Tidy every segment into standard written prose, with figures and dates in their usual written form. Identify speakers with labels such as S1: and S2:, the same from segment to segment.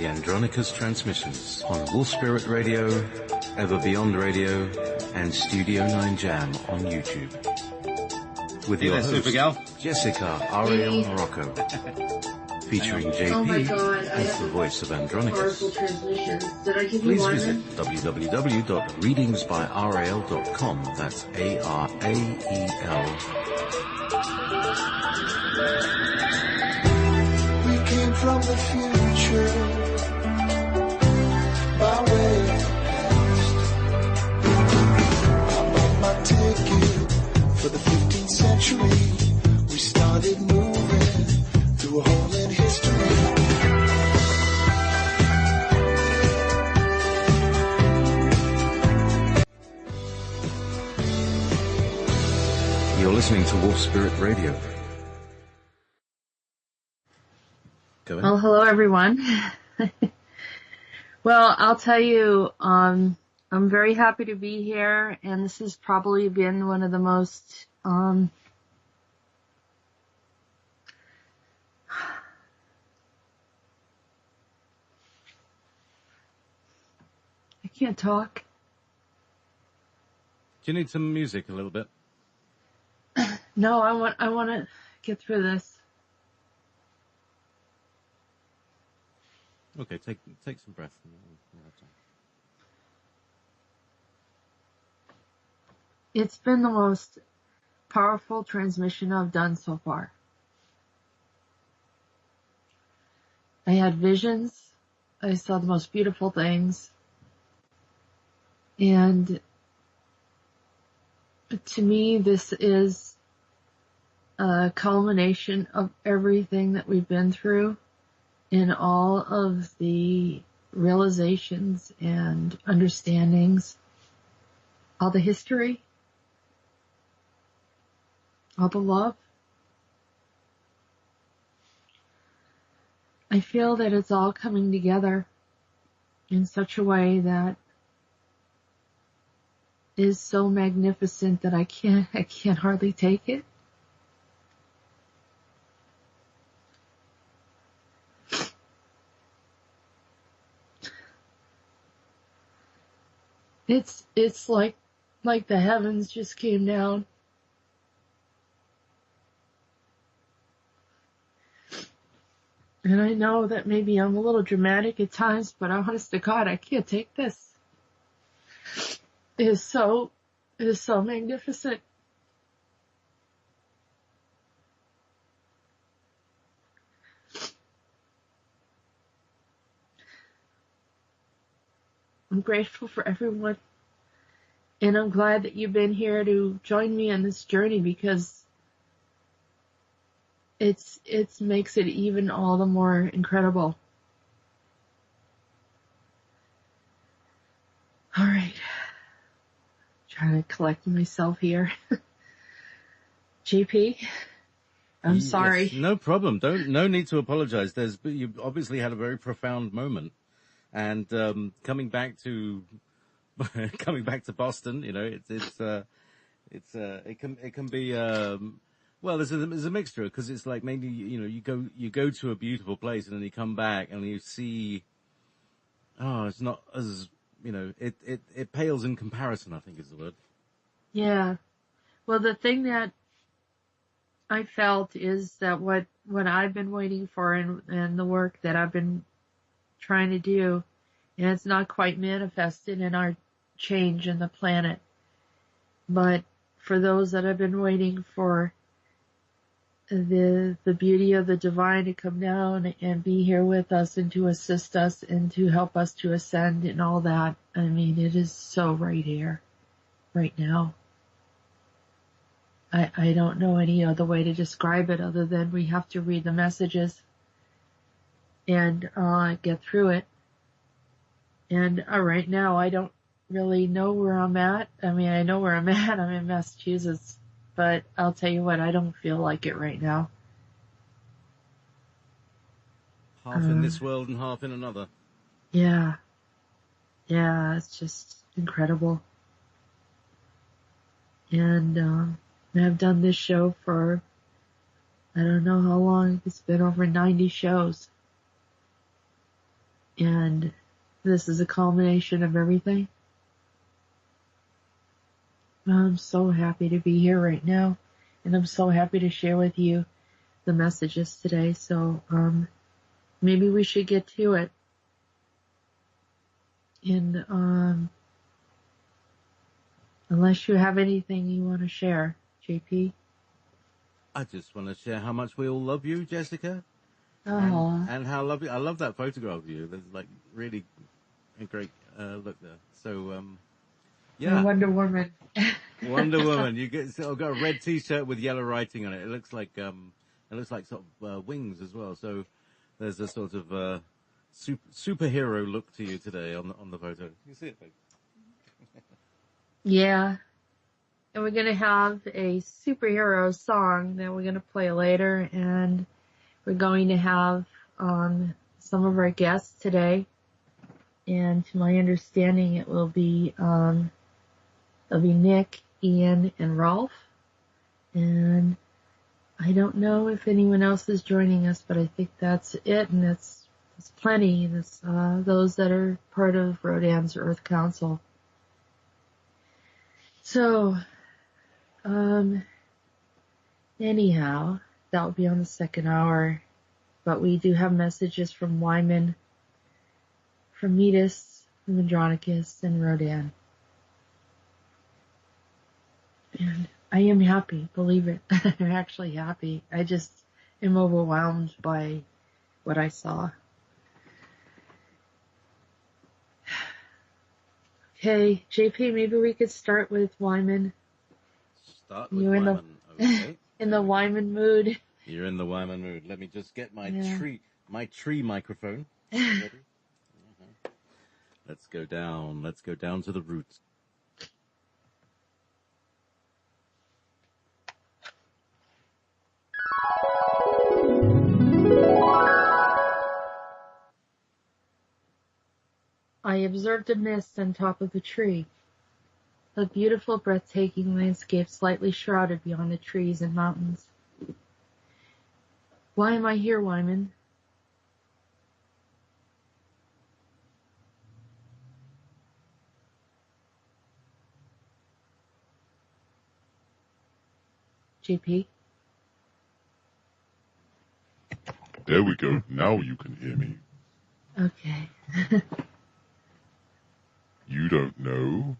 S1: the Andronicus transmissions on Wolf Spirit Radio, Ever Beyond Radio, and Studio 9 Jam on YouTube. With your host, Jessica Ariel Morocco, featuring JP as the voice of Andronicus. Please visit www.readingsbyrael.com. That's ARAEL.
S2: We came from the future by way of past. I bought my ticket for the 15th century. We started moving through a hole in history.
S1: You're listening to Wolf Spirit Radio. Go ahead.
S3: Well, hello everyone. Well, I'll tell you, I'm very happy to be here, and this has probably been one of the most, I can't talk.
S4: Do you need some music a little bit?
S3: No, I want to get through this.
S4: Okay, take some breath.
S3: It's been the most powerful transmission I've done so far. I had visions. I saw the most beautiful things. And to me, this is a culmination of everything that we've been through, in all of the realizations and understandings, all the history, all the love. I feel that it's all coming together in such a way that is so magnificent that I can't hardly take it. It's like the heavens just came down. And I know that maybe I'm a little dramatic at times, but honest to God, I can't take this. It is so magnificent. I'm grateful for everyone, and I'm glad that you've been here to join me on this journey, because it makes it even all the more incredible. All right, trying to collect myself here. JP, I'm sorry.
S4: Yes, no problem. No need to apologize. You obviously had a very profound moment. And coming back to Boston, you know, it can be well, there's a mixture, because it's like maybe, you know, you go to a beautiful place and then you come back and you see, it's not as, you know, it pales in comparison, I think is the word.
S3: Yeah. Well, the thing that I felt is that what I've been waiting for, and the work that I've been trying to do, and it's not quite manifested in our change in the planet, but for those that have been waiting for the beauty of the divine to come down and be here with us and to assist us and to help us to ascend and all that, I mean, it is so right here, right now. I don't know any other way to describe it other than we have to read the messages and get through it. And right now, I don't really know where I'm at. I mean, I know where I'm at. I'm in Massachusetts. But I'll tell you what, I don't feel like it right now.
S4: Half in this world and half in another.
S3: Yeah. Yeah, it's just incredible. And I've done this show for, I don't know how long. It's been over 90 shows. And this is a culmination of everything. I'm so happy to be here right now, and I'm so happy to share with you the messages today. So maybe we should get to it. And unless you have anything you want to share, JP.
S4: I just want to share how much we all love you, Jessica. And how lovely. I love that photograph of you. There's like really a great look there. So, yeah.
S3: Wonder Woman.
S4: Wonder Woman. You get, so I've got a red t-shirt with yellow writing on it. It looks like sort of, wings as well. So there's a sort of, superhero look to you today on the photo. You see it, babe?
S3: Yeah. And we're going to have a superhero song that we're going to play later, and we're going to have some of our guests today. And to my understanding, it'll be Nick, Ian, and Rolf. And I don't know if anyone else is joining us, but I think that's it, and that's plenty. That's those that are part of Rhodan's Earth Council. So, anyhow, that will be on the second hour. But we do have messages from Whyman, from Meetis, from Andronicus, and Rhodan. And I am happy, believe it. I'm actually happy. I just am overwhelmed by what I saw. Okay, JP, maybe we could start with Whyman.
S4: Start with Whyman, okay.
S3: In the Whyman mood.
S4: You're in the Whyman mood. Let me just get my tree microphone. Ready? Uh-huh. Let's go down to the roots.
S3: I observed a mist on top of a tree. A beautiful, breathtaking landscape slightly shrouded beyond the trees and mountains. Why am I here, Whyman? JP?
S5: There we go. Now you can hear me.
S3: Okay.
S5: You don't know?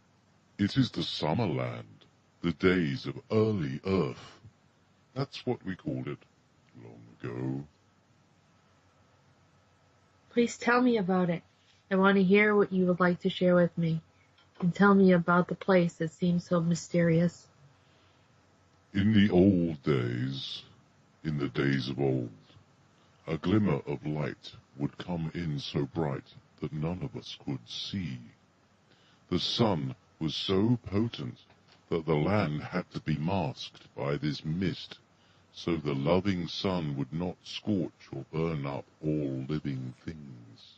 S5: It is the Summerland, the days of early Earth. That's what we called it long ago.
S3: Please tell me about it. I want to hear what you would like to share with me. And tell me about the place that seems so mysterious.
S5: In the old days, in the days of old, a glimmer of light would come in so bright that none of us could see. The sun was so potent that the land had to be masked by this mist, so the loving sun would not scorch or burn up all living things.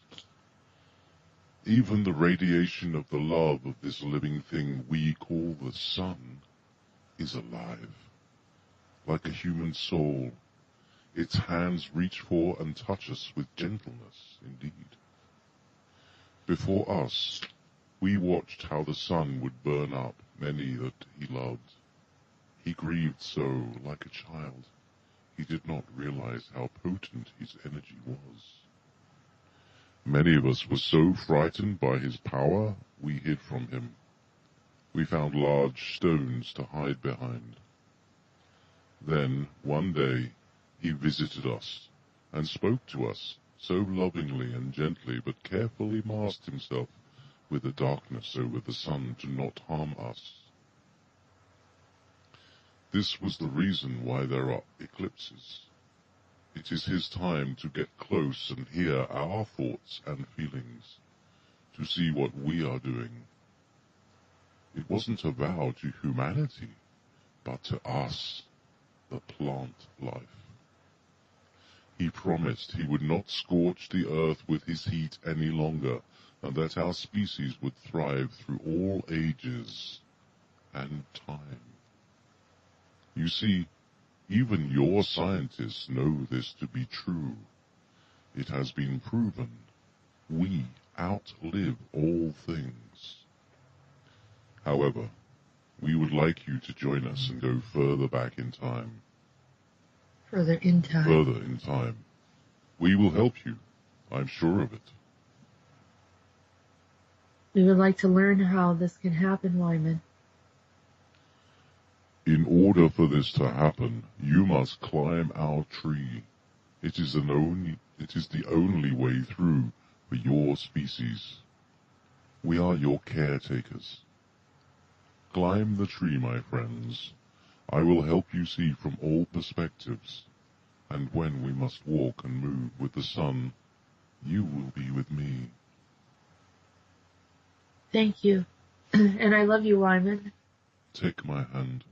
S5: Even the radiation of the love of this living thing we call the sun is alive. Like a human soul, its hands reach for and touch us with gentleness indeed. Before us, we watched how the sun would burn up many that he loved. He grieved so, like a child. He did not realize how potent his energy was. Many of us were so frightened by his power, we hid from him. We found large stones to hide behind. Then, one day, he visited us and spoke to us so lovingly and gently, but carefully masked himself with the darkness over the sun to not harm us. This was the reason why there are eclipses. It is his time to get close and hear our thoughts and feelings, to see what we are doing. It wasn't a vow to humanity, but to us, the plant life. He promised he would not scorch the earth with his heat any longer, and that our species would thrive through all ages and time. You see, even your scientists know this to be true. It has been proven. We outlive all things. However, we would like you to join us and go further back in time.
S3: Further in time.
S5: Further in time. We will help you. I'm sure of it.
S3: We would like to learn how this can happen, Whyman.
S5: In order for this to happen, you must climb our tree. It is the only way through for your species. We are your caretakers. Climb the tree, my friends. I will help you see from all perspectives. And when we must walk and move with the sun, you will be with me.
S3: Thank you. And I love you, Whyman.
S5: Take my hand.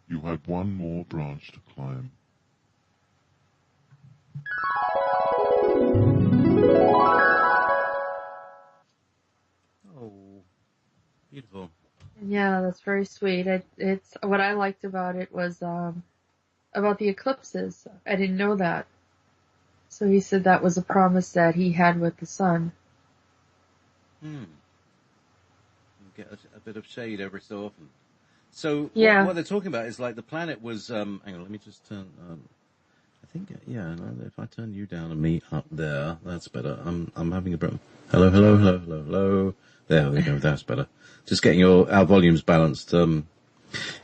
S5: You had one more branch to climb.
S4: Oh, beautiful.
S3: Yeah, that's very sweet. It's what I liked about it was about the eclipses. I didn't know that. So he said that was a promise that he had with the sun.
S4: Get a bit of shade every so often. So
S3: yeah.
S4: what they're talking about is like the planet was. Hang on, let me just turn. I think if I turn you down and me up there, that's better. I'm having a problem. Hello. There we go. That's better. Just getting our volumes balanced.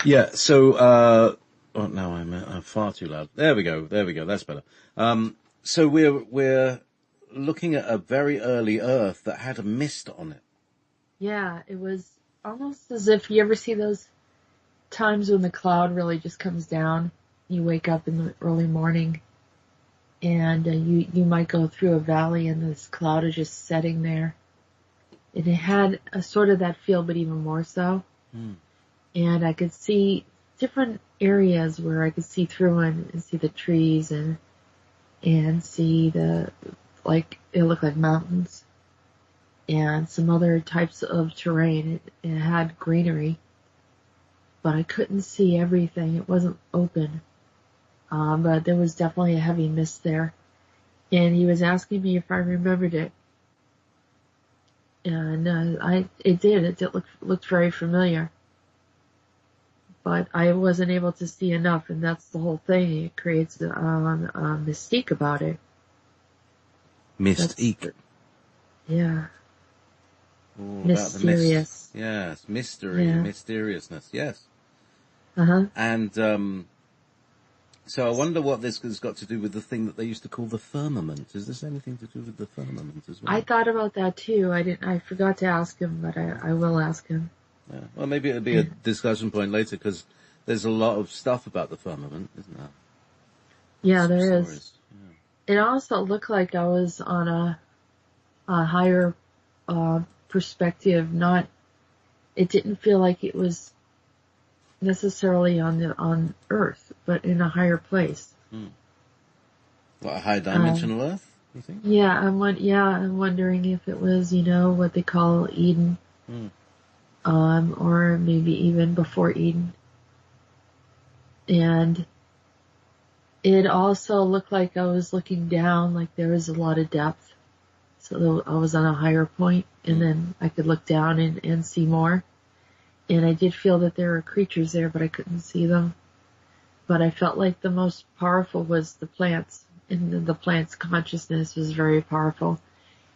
S4: Yeah. So oh no, I'm far too loud. There we go. That's better. So we're looking at a very early Earth that had a mist on it.
S3: Yeah, it was almost as if you ever see those times when the cloud really just comes down. You wake up in the early morning and you might go through a valley and this cloud is just setting there. And it had a sort of that feel, but even more so. And I could see different areas where I could see through and see the trees and see it looked like mountains. And some other types of terrain. It had greenery, but I couldn't see everything. It wasn't open, but there was definitely a heavy mist there. And he was asking me if I remembered it, and it did. It looked very familiar, but I wasn't able to see enough, and that's the whole thing. It creates a mystique about it.
S4: Mystique.
S3: Yeah.
S4: All
S3: mysterious.
S4: About the yes, mystery, mysteriousness, yes. And so I wonder what this has got to do with the thing that they used to call the firmament. Is this anything to do with the firmament as well?
S3: I thought about that too. I forgot to ask him, but I will ask him.
S4: Yeah. Well, maybe it'll be a discussion point later because there's a lot of stuff about the firmament, isn't there?
S3: Yeah, there is. Yeah. It also looked like I was on a higher perspective. It didn't feel like it was necessarily on Earth, but in a higher place.
S4: What, a high dimensional Earth, you think?
S3: Yeah, I'm wondering if it was, what they call Eden, or maybe even before Eden. And it also looked like I was looking down, like there was a lot of depth. So I was on a higher point, and then I could look down and see more. And I did feel that there were creatures there, but I couldn't see them. But I felt like the most powerful was the plants, and the plants' consciousness was very powerful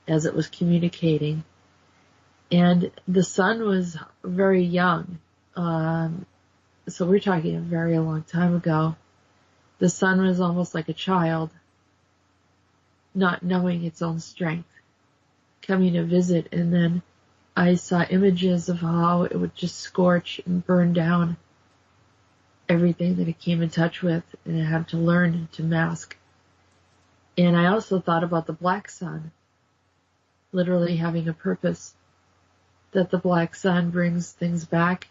S3: as it was communicating. And the sun was very young. So we're talking a very long time ago. The sun was almost like a child, not knowing its own strength, coming to visit, and then I saw images of how it would just scorch and burn down everything that it came in touch with, and it had to learn to mask. And I also thought about the black sun, literally having a purpose, that the black sun brings things back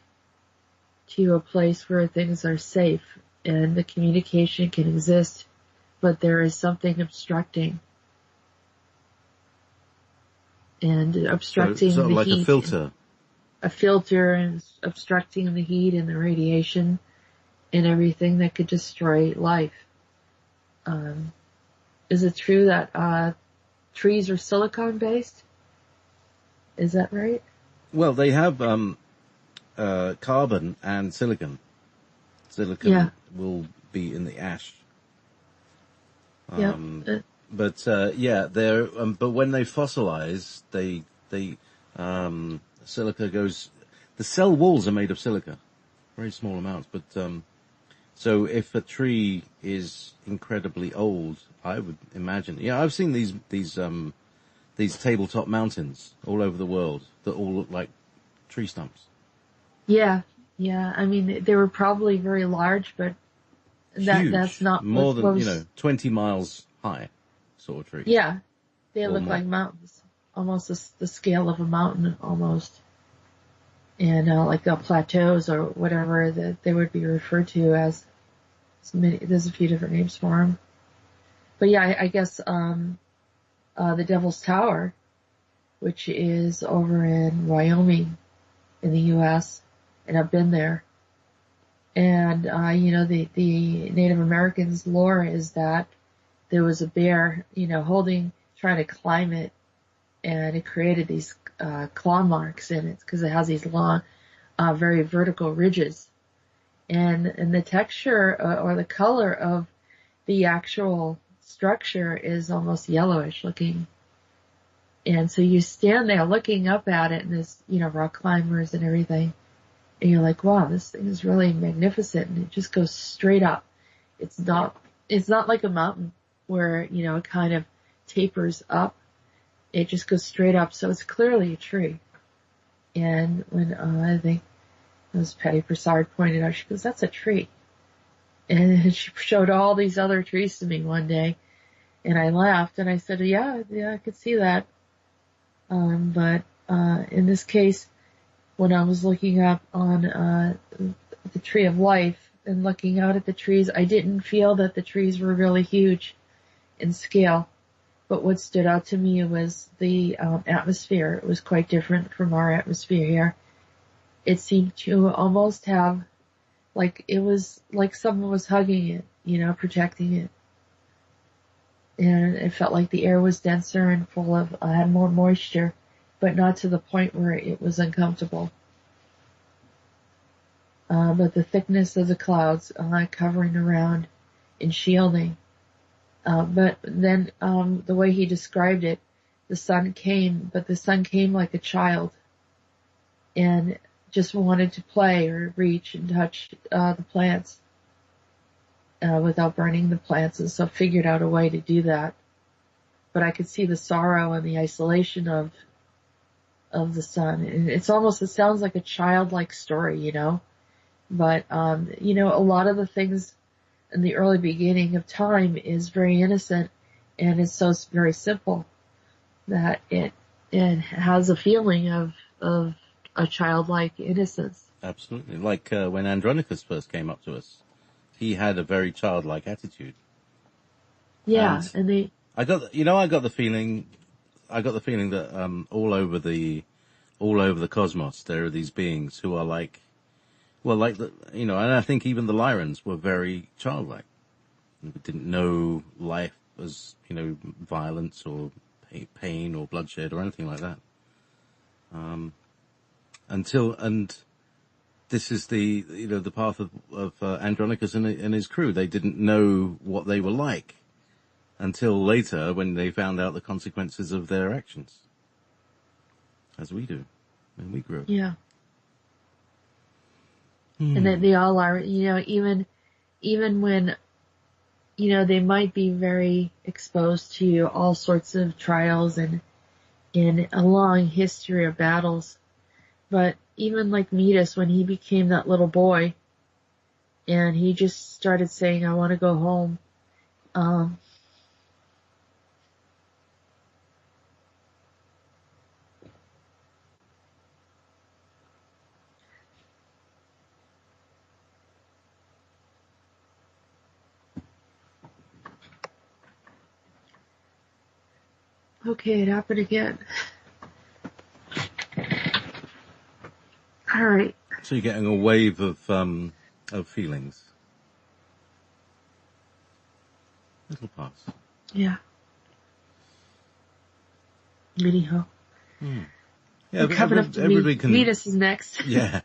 S3: to a place where things are safe and the communication can exist, but there is something obstructing. And obstructing
S4: so
S3: the
S4: like
S3: heat.
S4: A filter.
S3: A filter, and obstructing the heat and the radiation and everything that could destroy life. Is it true that trees are silicone based. Is that right?
S4: Well, they have carbon and silicon. Silicon will be in the ash. But they're but when they fossilize, silica goes. The cell walls are made of silica, very small amounts. But so if a tree is incredibly old, I would imagine. Yeah, I've seen these tabletop mountains all over the world that all look like tree stumps.
S3: Yeah. I mean, they were probably very large, but that's not
S4: more than 20 miles high, sort of trees.
S3: Yeah, they look like mountains, almost the scale of a mountain, almost. And like the plateaus or whatever that they would be referred to as. There's a few different names for them. But yeah, I guess the Devil's Tower, which is over in Wyoming, in the U.S., and I've been there. And the Native Americans' lore is that there was a bear, trying to climb it, and it created these claw marks in it because it has these long, very vertical ridges, and the texture or the color of the actual structure is almost yellowish looking. And so you stand there looking up at it, and there's rock climbers and everything, and you're like, wow, this thing is really magnificent, and it just goes straight up. It's not like a mountain where it kind of tapers up. It just goes straight up, so it's clearly a tree. And when I think it was Patty Broussard pointed out, she goes, that's a tree. And she showed all these other trees to me one day, and I laughed, and I said, yeah, I could see that. But in this case, when I was looking up on the Tree of Life and looking out at the trees, I didn't feel that the trees were really huge in scale. But what stood out to me was the atmosphere. It was quite different from our atmosphere here. It seemed to almost have, like it was like someone was hugging it, protecting it. And it felt like the air was denser and full of, had more moisture, but not to the point where it was uncomfortable. But the thickness of the clouds covering around and shielding. But then the way he described it, the sun came, but the sun came like a child and just wanted to play or reach and touch the plants without burning the plants, and so figured out a way to do that. But I could see the sorrow and the isolation of the sun. And it sounds like a childlike story, But, a lot of the things in the early beginning of time is very innocent, and it's so very simple that it has a feeling of a childlike innocence.
S4: Absolutely. Like when Andronicus first came up to us, he had a very childlike attitude.
S3: Yeah,
S4: I got the feeling that all over the cosmos there are these beings who are and I think even the Lyrans were very childlike. They didn't know life as, violence or pain or bloodshed or anything like that. And this is the path of Andronicus and his crew. They didn't know what they were like until later when they found out the consequences of their actions. As we do when we grow.
S3: Yeah. And that they all are, even when, they might be very exposed to all sorts of trials and in a long history of battles. But even like Meetis, when he became that little boy and he just started saying, I want to go home. Okay, it happened again. All right.
S4: So you're getting a wave of feelings. It'll pass.
S3: Yeah. Anyhow.
S4: Yeah,
S3: We're coming up to Meetis is next.
S4: Yeah.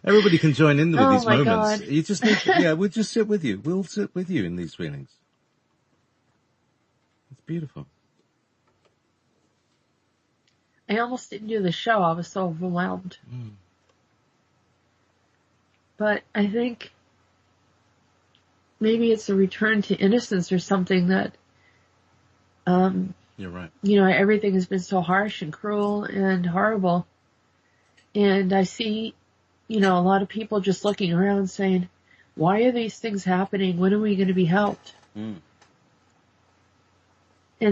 S4: Everybody can join in with these moments.
S3: God.
S4: You just need we'll just sit with you. We'll sit with you in these feelings. It's beautiful.
S3: I almost didn't do the show. I was so overwhelmed. But I think maybe it's a return to innocence or something that,
S4: you're right.
S3: Everything has been so harsh and cruel and horrible. And I see, a lot of people just looking around saying, why are these things happening? When are we going to be helped? And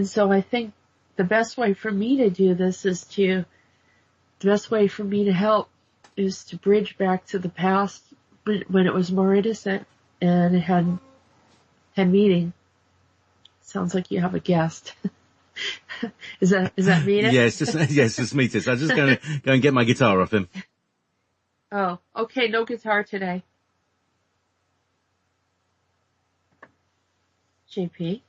S3: so I think the best way for me to do this the best way for me to help is to bridge back to the past when it was more innocent and it had meaning. Sounds like you have a guest. Is that Meetis?
S4: Yes, it's Meetis. I'm just going to go and get my guitar off him.
S3: Oh, okay. No guitar today. JP.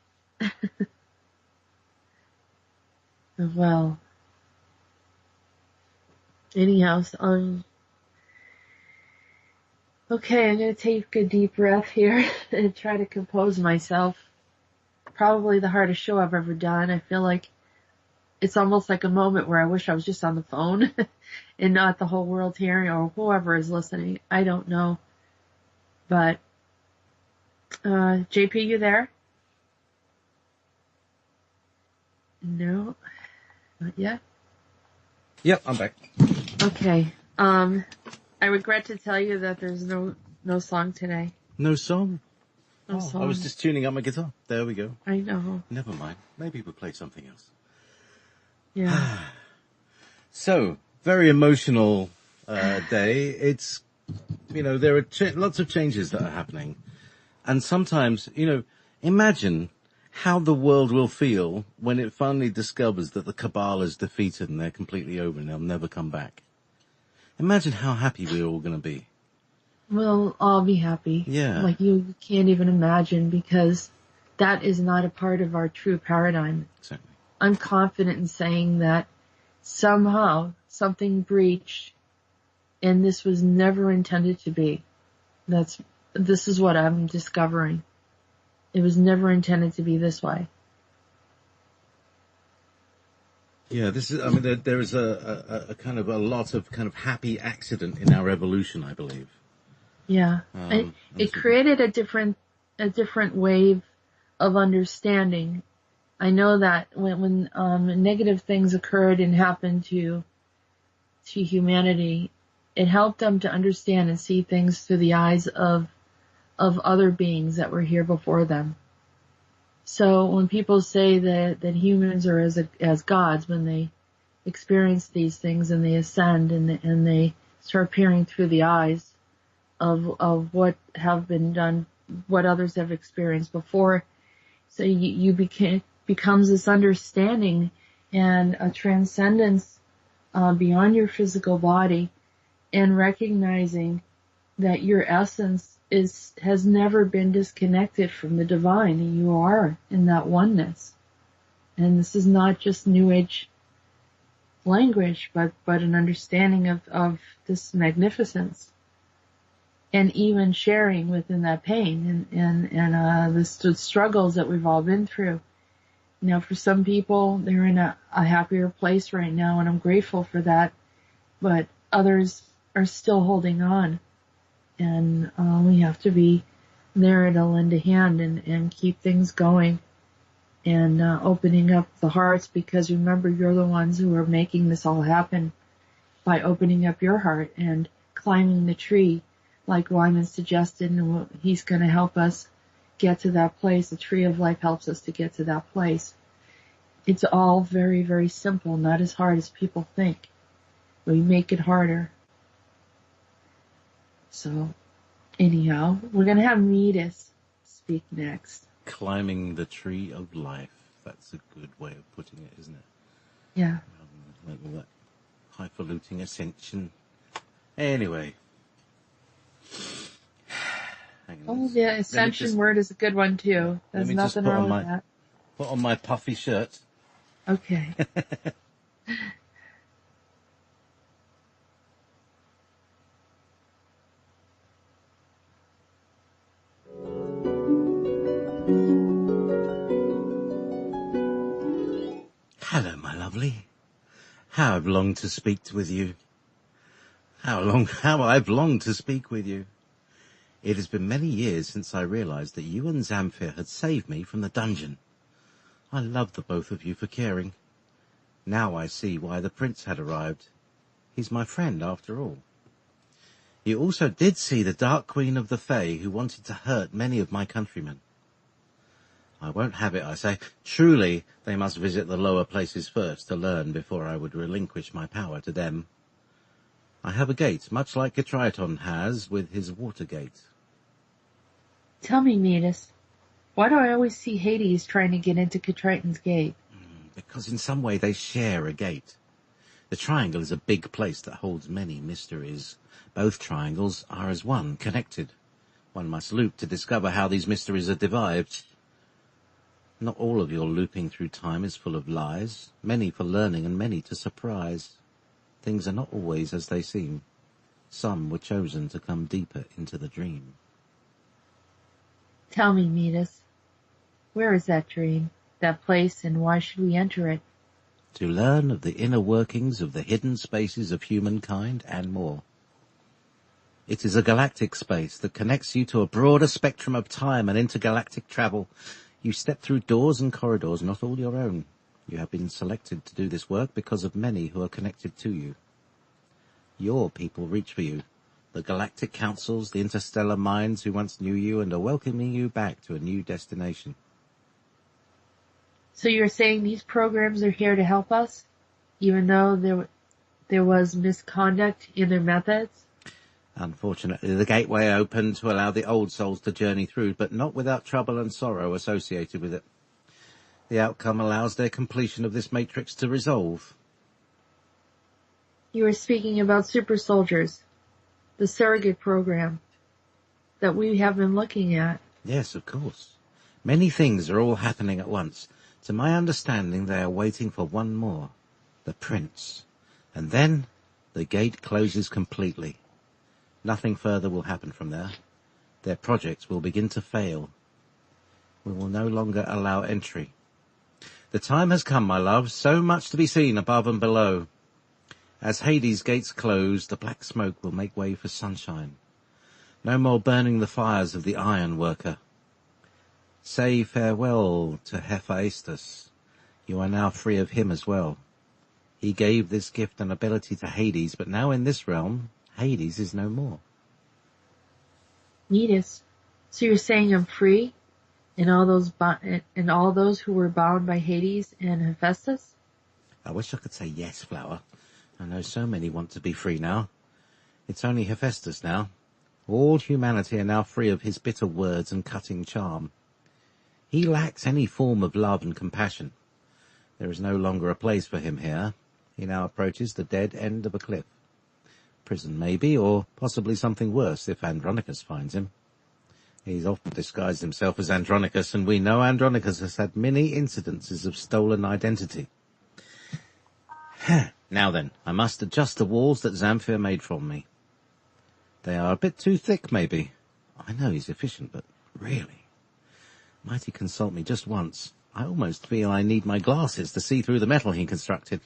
S3: Well, anyhow, okay, I'm going to take a deep breath here and try to compose myself. Probably the hardest show I've ever done. I feel like it's almost like a moment where I wish I was just on the phone and not the whole world hearing or whoever is listening. I don't know. But, JP, you there? No, not yet.
S4: Yep, I'm back.
S3: Okay. I regret to tell you that there's no song today.
S4: No song?
S3: No song.
S4: I was just tuning up my guitar. There we go.
S3: I know.
S4: Never mind. Maybe we'll play something else.
S3: Yeah.
S4: So, very emotional day. It's, there are lots of changes that are happening. And sometimes, imagine how the world will feel when it finally discovers that the Cabal is defeated and they're completely over and they'll never come back. Imagine how happy we're all going to be.
S3: We'll all be happy.
S4: Yeah.
S3: Like you can't even imagine, because that is not a part of our true paradigm.
S4: Exactly.
S3: I'm confident in saying that somehow something breached and this was never intended to be. This is what I'm discovering. It was never intended to be this way.
S4: Yeah, there is a kind of a lot of kind of happy accident in our evolution, I believe.
S3: Yeah. It created a different wave of understanding. I know that when negative things occurred and happened to humanity, it helped them to understand and see things through the eyes of other beings that were here before them. So when people say that humans are as gods, when they experience these things and they ascend and they start peering through the eyes of what have been done, what others have experienced before, so becomes this understanding and a transcendence beyond your physical body, and recognizing that your essence has never been disconnected from the divine. You are in that oneness. And this is not just New Age language, but an understanding of this magnificence. And even sharing within that pain and the struggles that we've all been through. Now, for some people, they're in a happier place right now, and I'm grateful for that. But others are still holding on. And we have to be there to lend a hand and keep things going and opening up the hearts, because remember, you're the ones who are making this all happen by opening up your heart and climbing the tree, like Whyman suggested, and he's going to help us get to that place. The tree of life helps us to get to that place. It's all very, very simple, not as hard as people think. We make it harder. So, anyhow, we're going to have Meetis speak next.
S4: Climbing the tree of life. That's a good way of putting it, isn't it?
S3: Yeah.
S4: Like all that highfalutin ascension. Anyway.
S3: Oh, the ascension word is a good one, too. There's nothing wrong with that.
S4: Put on my puffy shirt.
S3: Okay.
S4: Hello, my lovely. How I've longed to speak with you. How I've longed to speak with you. It has been many years since I realized that you and Zamfir had saved me from the dungeon. I love the both of you for caring. Now I see why the prince had arrived. He's my friend after all. You also did see the Dark Queen of the Fae who wanted to hurt many of my countrymen. I won't have it, I say. Truly, they must visit the lower places first to learn before I would relinquish my power to them. I have a gate, much like Triton has with his water gate.
S3: Tell me, Meetis, why do I always see Hades trying to get into Triton's gate?
S4: Because in some way they share a gate. The triangle is a big place that holds many mysteries. Both triangles are as one, connected. One must loop to discover how these mysteries are derived. Not all of your looping through time is full of lies, many for learning and many to surprise. Things are not always as they seem. Some were chosen to come deeper into the dream.
S3: Tell me, Meetis, where is that dream, that place, and why should we enter it?
S4: To learn of the inner workings of the hidden spaces of humankind and more. It is a galactic space that connects you to a broader spectrum of time and intergalactic travel. You step through doors and corridors not all your own. You have been selected to do this work because of many who are connected to you. Your people reach for you. The galactic councils, the interstellar minds who once knew you and are welcoming you back to a new destination.
S3: So you're saying these programs are here to help us, even though there was misconduct in their methods?
S4: Unfortunately, the gateway opened to allow the old souls to journey through, but not without trouble and sorrow associated with it. The outcome allows their completion of this matrix to resolve.
S3: You were speaking about super soldiers, the surrogate program that we have been looking at.
S4: Yes, of course. Many things are all happening at once. To my understanding, they are waiting for one more, the prince. And then the gate closes completely. Nothing further will happen from there. Their projects will begin to fail. We will no longer allow entry. The time has come, my love, so much to be seen above and below. As Hades' gates close, the black smoke will make way for sunshine. No more burning the fires of the iron worker. Say farewell to Hephaestus. You are now free of him as well. He gave this gift and ability to Hades, but now in this realm, Hades is no more.
S3: Meetis, so you're saying I'm free, and all those who were bound by Hades and Hephaestus?
S4: I wish I could say yes, Flower. I know so many want to be free now. It's only Hephaestus now. All humanity are now free of his bitter words and cutting charm. He lacks any form of love and compassion. There is no longer a place for him here. He now approaches the dead end of a cliff. Prison maybe, or possibly something worse if Andronicus finds him. He's often disguised himself as Andronicus, and we know Andronicus has had many incidences of stolen identity. Now then, I must adjust the walls that Zamfir made from me. They are a bit too thick, maybe. I know he's efficient, but really. Might he consult me just once? I almost feel I need my glasses to see through the metal he constructed.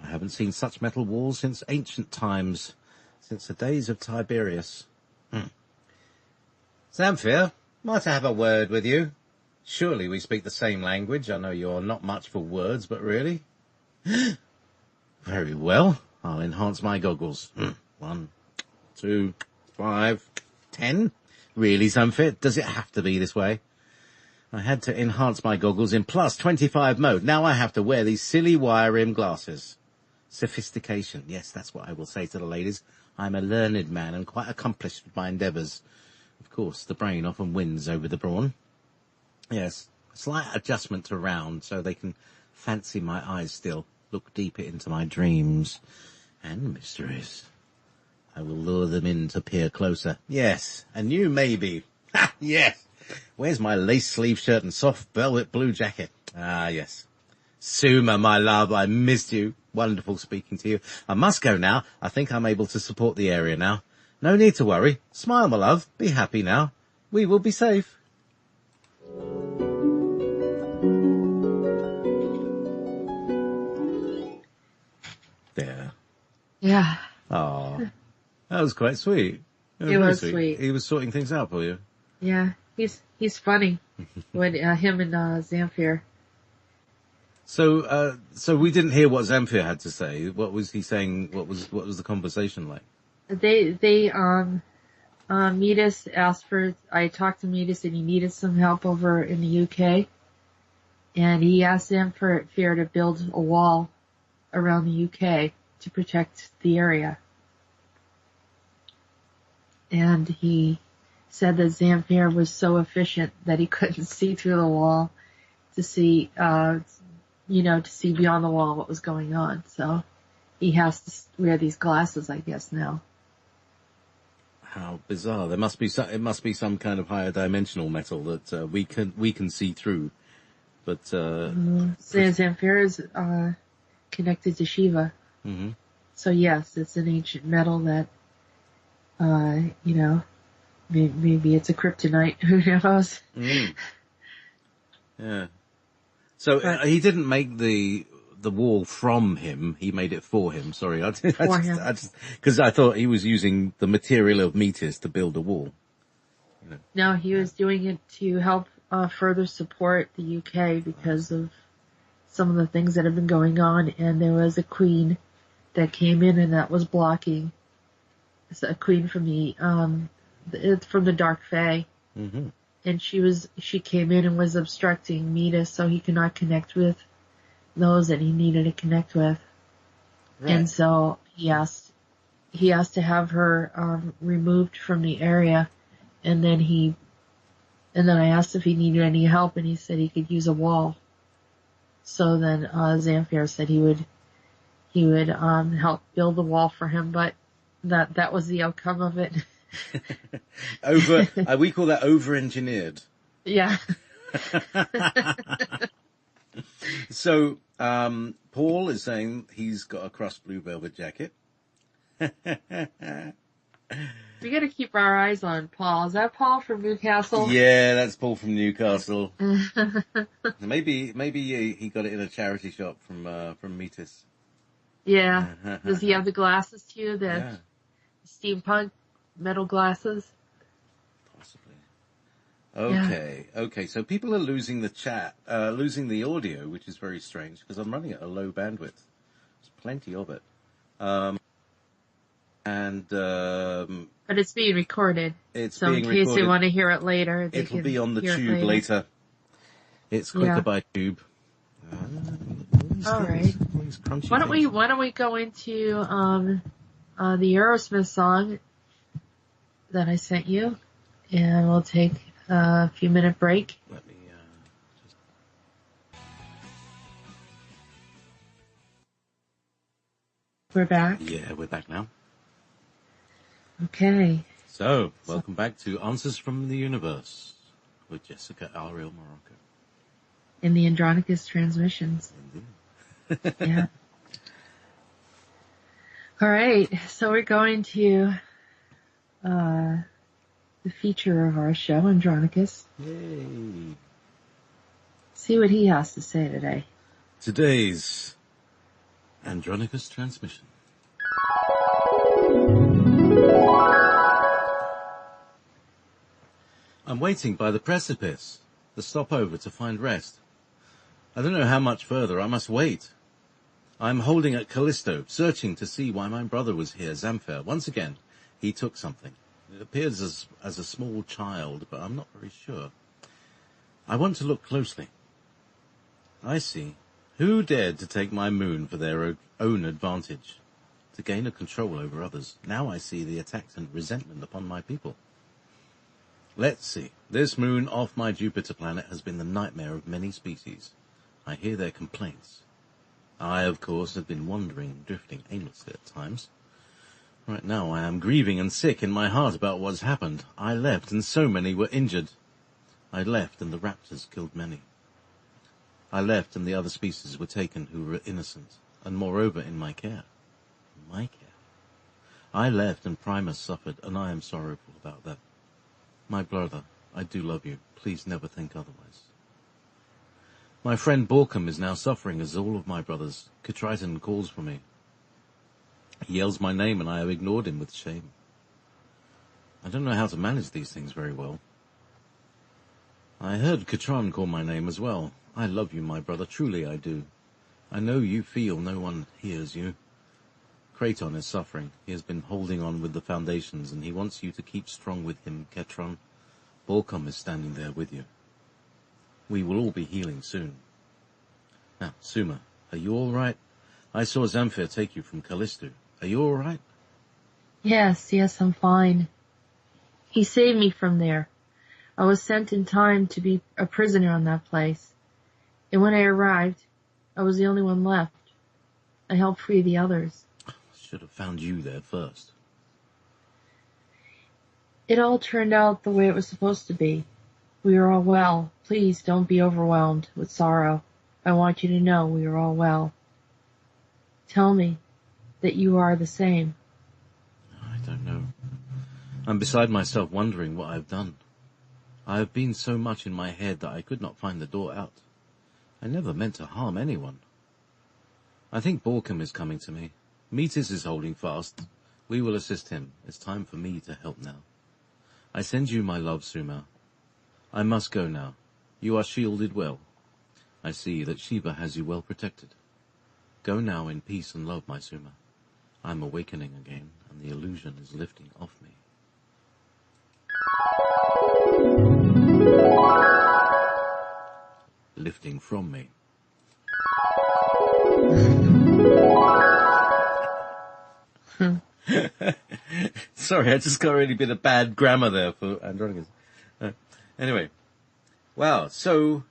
S4: I haven't seen such metal walls since ancient times, since the days of Tiberius. Zamfir, might I have a word with you? Surely we speak the same language. I know you're not much for words, but really? Very well. I'll enhance my goggles. 1, 2, 5, 10. Really, Zamfir? Does it have to be this way? I had to enhance my goggles in plus 25 mode. Now I have to wear these silly wire-rimmed glasses. Sophistication. Yes, that's what I will say to the ladies. I'm a learned man and quite accomplished with my endeavours. Of course, the brain often wins over the brawn. Yes, a slight adjustment to round so they can fancy my eyes still, look deeper into my dreams and mysteries. I will lure them in to peer closer. Yes, and you maybe. Ha, yes. Where's my lace sleeve shirt and soft velvet blue jacket? Ah, yes. Suma, my love, I missed you. Wonderful speaking to you. I must go now. I think I'm able to support the area now. No need to worry. Smile, my love. Be happy now. We will be safe. There.
S3: Yeah.
S4: Oh, that was quite sweet.
S3: It was sweet.
S4: He was sorting things out for you.
S3: Yeah, he's funny when him and Zamfir.
S4: So we didn't hear what Zamfir had to say. What was he saying? What was the conversation like?
S3: Meetis asked for. I talked to Meetis and he needed some help over in the UK, and he asked Zamfir to build a wall around the UK to protect the area. And he said that Zamfir was so efficient that he couldn't see through the wall to see, to see beyond the wall what was going on. So he has to wear these glasses, I guess, now.
S4: How bizarre! It must be some kind of higher dimensional metal that we can see through. But
S3: Zamfir is connected to Shiva.
S4: Mm-hmm.
S3: So yes, it's an ancient metal that, maybe it's a kryptonite. Who knows?
S4: Mm. Yeah. So he didn't make the wall from him. He made it for him. Sorry, because I thought he was using the material of Meetis to build a wall.
S3: No, he was doing it to help further support the UK because of some of the things that have been going on. And there was a queen that came in and that was blocking. It's a queen from the Dark Fae.
S4: Mm-hmm.
S3: And she came in and was obstructing Meetis, so he could not connect with those that he needed to connect with. Right. And so he asked to have her removed from the area, and then I asked if he needed any help, and he said he could use a wall. So then Zamfir said he would help build the wall for him, but that was the outcome of it.
S4: We call that over-engineered.
S3: Yeah.
S4: So, Paul is saying he's got a crushed blue velvet jacket.
S3: We gotta keep our eyes on Paul. Is that Paul from Newcastle?
S4: Yeah, that's Paul from Newcastle. Maybe he got it in a charity shop from Meetis.
S3: Yeah. Does he have the glasses too? The steampunk metal glasses?
S4: Possibly. Okay. So people are losing the chat, losing the audio, which is very strange because I'm running at a low bandwidth. There's plenty of it. But
S3: it's being recorded. So in case they want to hear it later,
S4: it'll be on the tube later. It's quicker by tube.
S3: All right. Why don't we go into the Aerosmith song that I sent you, and we'll take a few minute break.
S4: Let me
S3: We're back.
S4: Yeah, we're back now.
S3: Okay.
S4: So, welcome back to Answers from the Universe with Jessica Ariel Morocco.
S3: In the Andronicus transmissions.
S4: Indeed.
S3: Yeah. All right. So we're going to the feature of our show, Andronicus.
S4: Yay.
S3: See what he has to say today.
S4: Today's Andronicus transmission. I'm waiting by the precipice, the stopover to find rest. I don't know how much further I must wait. I'm holding at Callisto, searching to see why my brother was here, Zamfir. Once again, he took something. It appears as a small child, but I'm not very sure. I want to look closely. I see. Who dared to take my moon for their own advantage? To gain a control over others. Now I see the attacks and resentment upon my people. Let's see. This moon off my Jupiter planet has been the nightmare of many species. I hear their complaints. I, of course, have been wandering, drifting aimlessly at times. Right now I am grieving and sick in my heart about what's happened. I left and so many were injured. I left and the raptors killed many. I left and the other species were taken who were innocent, and moreover in my care. My care. I left and Primus suffered, and I am sorrowful about that. My brother, I do love you. Please never think otherwise. My friend Borkham is now suffering as all of my brothers. Triton calls for me. He yells my name and I have ignored him with shame. I don't know how to manage these things very well. I heard Katran call my name as well. I love you, my brother, truly I do. I know you feel no one hears you. Kraton is suffering. He has been holding on with the foundations and he wants you to keep strong with him, Ketron. Borkham is standing there with you. We will all be healing soon. Now, Suma, are you all right? I saw Zamfir take you from Callisto. Are you all right?
S3: Yes, I'm fine. He saved me from there. I was sent in time to be a prisoner on that place. And when I arrived, I was the only one left. I helped free the others.
S4: I should have found you there first.
S3: It all turned out the way it was supposed to be. We are all well. Please don't be overwhelmed with sorrow. I want you to know we are all well. Tell me that you are the same.
S4: I don't know. I'm beside myself wondering what I've done. I have been so much in my head that I could not find the door out. I never meant to harm anyone. I think Borkham is coming to me. Meetis is holding fast. We will assist him. It's time for me to help now. I send you my love, Suma. I must go now. You are shielded well. I see that Shiva has you well protected. Go now in peace and love, my Suma. I'm awakening again, and the illusion is lifting off me. Lifting from me. Sorry, I just got a really bit of bad grammar there for Andronicus. Anyway, wow. So,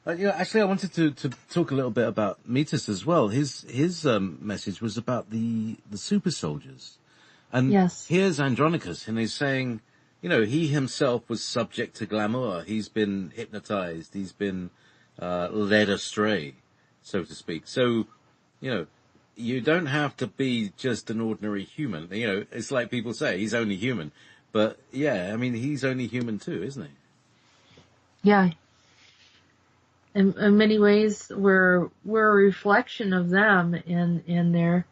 S4: actually, I wanted to talk a little bit about Meetis as well. His message was about the super soldiers, and
S3: yes.
S4: Here's Andronicus, and he's saying, he himself was subject to glamour. He's been hypnotized. He's been led astray, so to speak. So, you don't have to be just an ordinary human. It's like people say, he's only human. But, yeah, I mean, he's only human too, isn't he?
S3: Yeah. In many ways, we're a reflection of them and their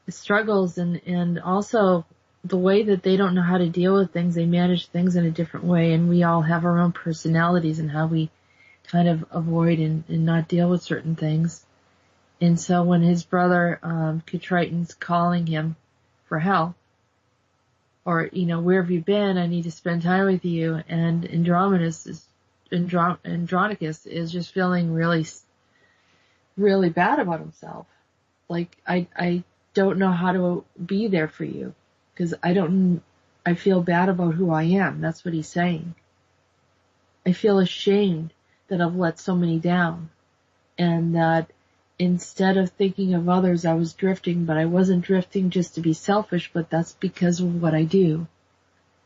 S3: struggles and also the way that they don't know how to deal with things. They manage things in a different way, and we all have our own personalities and how we kind of avoid and not deal with certain things. And so when his brother, Triton's calling him for help, or, where have you been? I need to spend time with you. And Andronicus is just feeling really, really bad about himself. Like, I don't know how to be there for you because I feel bad about who I am. That's what he's saying. I feel ashamed that I've let so many down, and that instead of thinking of others, I was drifting, but I wasn't drifting just to be selfish, but that's because of what I do.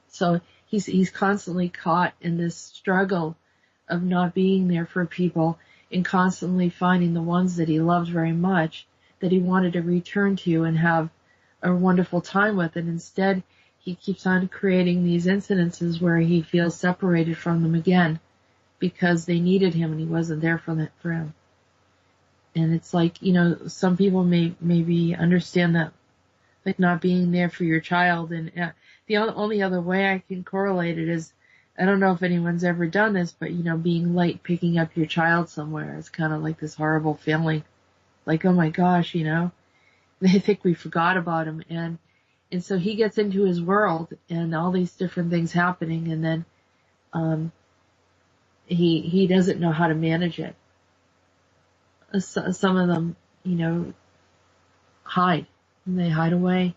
S3: So he's constantly caught in this struggle of not being there for people and constantly finding the ones that he loved very much that he wanted to return to and have a wonderful time with. And instead, he keeps on creating these incidences where he feels separated from them again because they needed him and he wasn't there for him. And it's like, some people maybe understand that, like not being there for your child. And the only other way I can correlate it is, I don't know if anyone's ever done this, but being late picking up your child somewhere is kind of like this horrible feeling. Like, oh my gosh, they think we forgot about him. And so he gets into his world and all these different things happening. And then, he doesn't know how to manage it. Some of them, hide. And they hide away.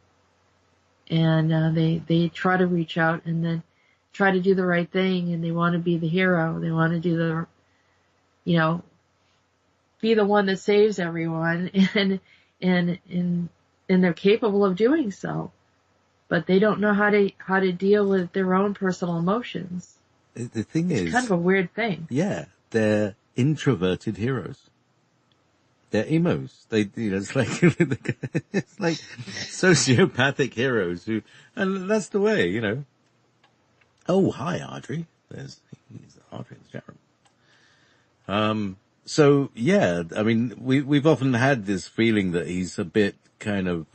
S3: And they try to reach out and then try to do the right thing, and they want to be the hero. They want to do the, be the one that saves everyone, and they're capable of doing so. But they don't know how to deal with their own personal emotions.
S4: The thing is,
S3: it's kind of a weird thing.
S4: Yeah, they're introverted heroes. They're emos. It's like, it's like sociopathic heroes and that's the way, Oh, hi, Audrey. He's Audrey in the chat room. So yeah, I mean, we've often had this feeling that he's a bit kind of,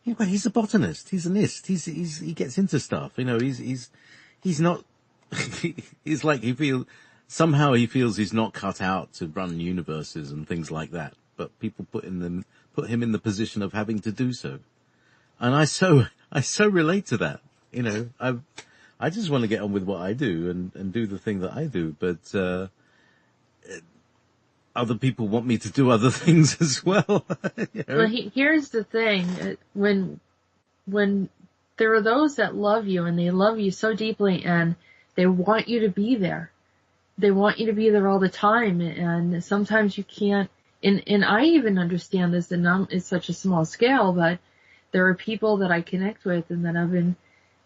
S4: he's a botanist. He's an ist. He gets into stuff. He's not, he's like, somehow he feels he's not cut out to run universes and things like that. But people put him in the position of having to do so. And I so relate to that. I just want to get on with what I do and do the thing that I do. But, other people want me to do other things as well.
S3: Well, here's the thing. When there are those that love you and they love you so deeply and they want you to be there. They want you to be there all the time, and sometimes you can't, and I even understand this, and it's such a small scale, but there are people that I connect with and that I've been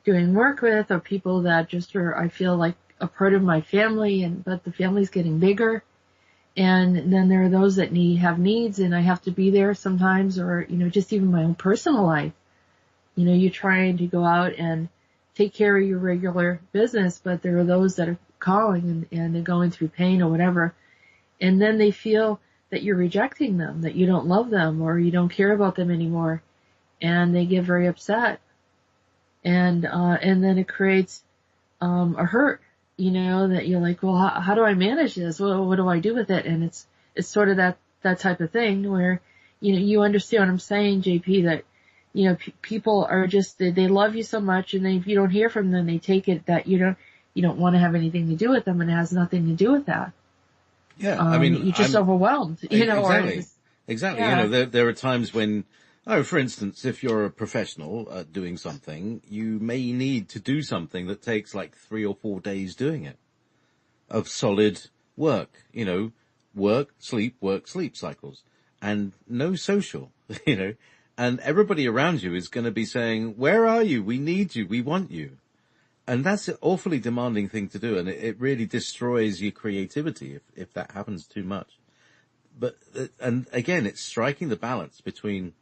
S3: doing work with, or people that just are, I feel like a part of my family, but the family's getting bigger, and then there are those that have needs, and I have to be there sometimes, or, just even my own personal life. You're trying to go out and take care of your regular business, but there are those that are calling and they're going through pain or whatever, and then they feel that you're rejecting them, that you don't love them or you don't care about them anymore, and they get very upset, and then it creates a hurt, that you're like, well, how do I manage this? Well, what do I do with it? And it's sort of that type of thing where you understand what I'm saying, JP, that people are just, they love you so much, and then if you don't hear from them, they take it that you don't want to have anything to do with them, and it has nothing to do with that.
S4: Yeah, I mean,
S3: you're just overwhelmed,
S4: Exactly.
S3: Yeah.
S4: There are times when, for instance, if you're a professional doing something, you may need to do something that takes like 3 or 4 days doing it, of solid work, work, sleep cycles, and no social, and everybody around you is going to be saying, where are you? We need you. We want you. And that's an awfully demanding thing to do, and it really destroys your creativity if that happens too much. But, and again, it's striking the balance between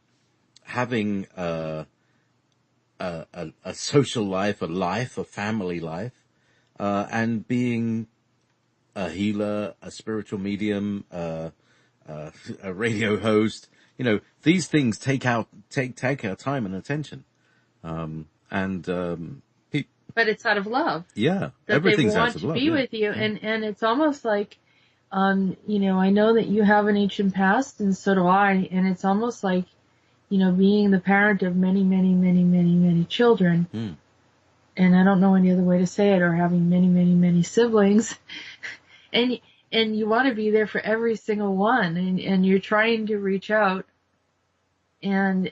S4: having a social life, a family life, and being a healer, a spiritual medium, a radio host. These things take our time and attention.
S3: But it's out of love.
S4: Yeah,
S3: that
S4: everything's
S3: they want
S4: out of
S3: to
S4: love.
S3: be with you, and it's almost like, I know that you have an ancient past, and so do I, and it's almost like, being the parent of many, many, many, many, many children, and I don't know any other way to say it, or having many, many, many siblings, and you want to be there for every single one, and you're trying to reach out, and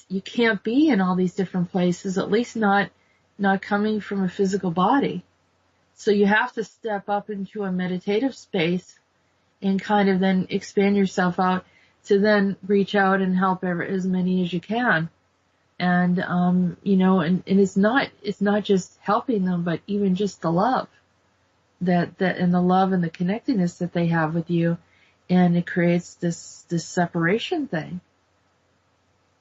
S3: you can't be in all these different places, at least not coming from a physical body. So you have to step up into a meditative space and kind of then expand yourself out to then reach out and help as many as you can. And, and it's not just helping them, but even just the love that and the love and the connectedness that they have with you. And it creates this separation thing.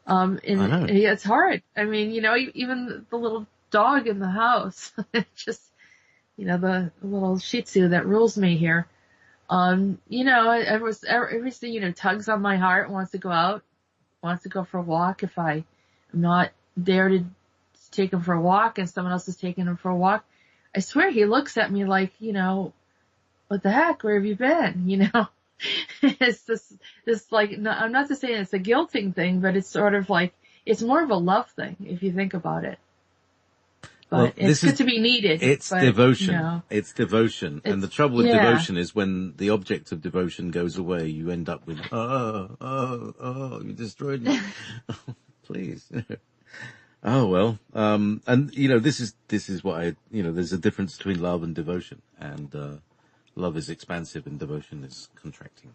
S3: And it's hard. I mean, even the little dog in the house, just, the little Shih Tzu that rules me here. Everything, tugs on my heart, wants to go out, wants to go for a walk. If I'm not there to take him for a walk and someone else is taking him for a walk, I swear he looks at me like, what the heck, where have you been? It's this like, no, I'm not just saying it's a guilting thing, but it's sort of like, it's more of a love thing if you think about it. But it's good to be needed.
S4: It's devotion. It's devotion. And the trouble with devotion is when the object of devotion goes away, you end up with, you destroyed me. Please. Oh, well. And, this is what there's a difference between love and devotion. And, love is expansive and devotion is contracting.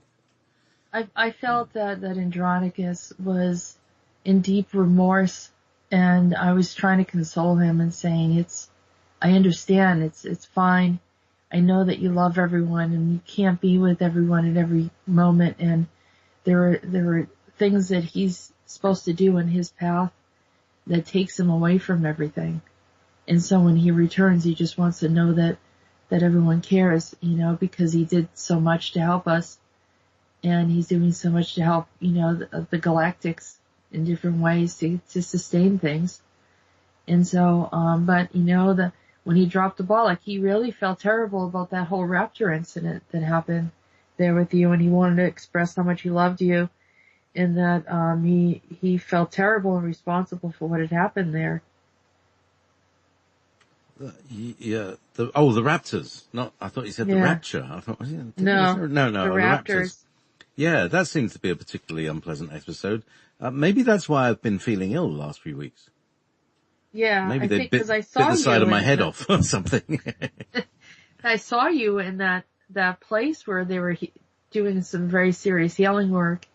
S3: I felt that Andronicus was in deep remorse. And I was trying to console him and saying, I understand, it's fine. I know that you love everyone and you can't be with everyone at every moment, and there are things that he's supposed to do in his path that takes him away from everything. And so when he returns, he just wants to know that everyone cares, because he did so much to help us, and he's doing so much to help, the galactics in different ways to sustain things. And so, but when he dropped the ball, like, he really felt terrible about that whole raptor incident that happened there with you, and he wanted to express how much he loved you, and that, he felt terrible and responsible for what had happened there.
S4: Yeah. The Raptors. I thought you said the Rapture. I thought,
S3: No,
S4: the Raptors. Yeah, that seems to be a particularly unpleasant episode. Maybe that's why I've been feeling ill the last few weeks.
S3: Yeah,
S4: maybe
S3: I
S4: they
S3: think
S4: bit
S3: I saw
S4: the side of my head
S3: the,
S4: off or something.
S3: I saw you in that place where they were doing some very serious healing work,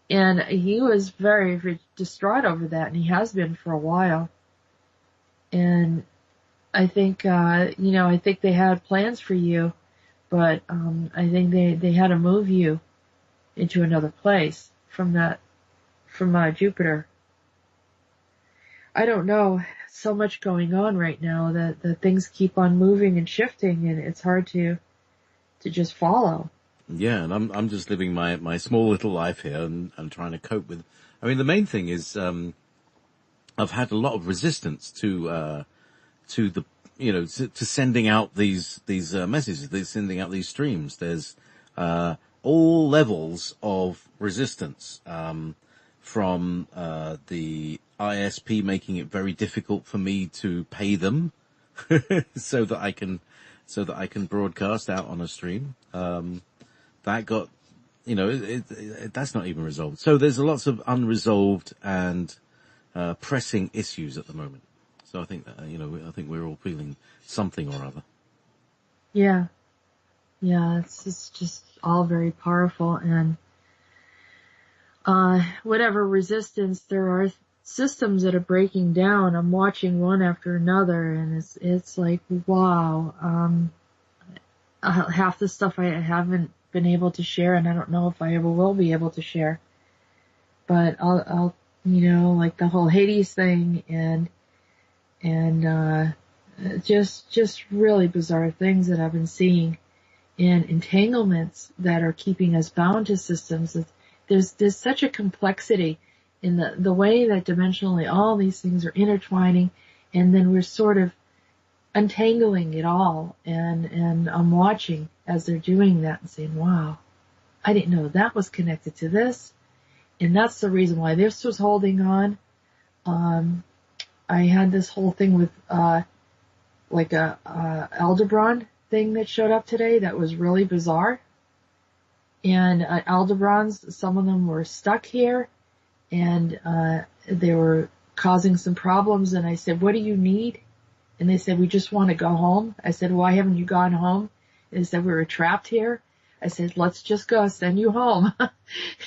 S3: and he was very, very distraught over that, and he has been for a while. And I think, I think they had plans for you, but I think they had to move you into another place from Jupiter. I don't know. So much going on right now that things keep on moving and shifting, and it's hard to just follow.
S4: Yeah, and I'm just living my small little life here and trying to cope with. I mean, the main thing is I've had a lot of resistance to the to sending out these messages, sending out these streams. There's all levels of resistance, from the ISP making it very difficult for me to pay them so that I can broadcast out on a stream. That got, that's not even resolved. So there's lots of unresolved and pressing issues at the moment. So I think that, I think we're all feeling something or other.
S3: Yeah. Yeah, it's just all very powerful, and whatever resistance, there are systems that are breaking down. I'm watching one after another, and it's like, wow. Half the stuff I haven't been able to share, and I don't know if I ever will be able to share. But I'll like the whole Hades thing, and just really bizarre things that I've been seeing, and entanglements that are keeping us bound to systems. There's such a complexity in the way that dimensionally all these things are intertwining, and then we're sort of untangling it all, and I'm watching as they're doing that and saying, wow, I didn't know that was connected to this, and that's the reason why this was holding on. I had this whole thing with like a Aldebaran thing that showed up today that was really bizarre. And Aldebarans, some of them were stuck here, and they were causing some problems. And I said, what do you need? And they said, we just want to go home. I said, why haven't you gone home? And they said, we were trapped here. I said, let's just go send you home.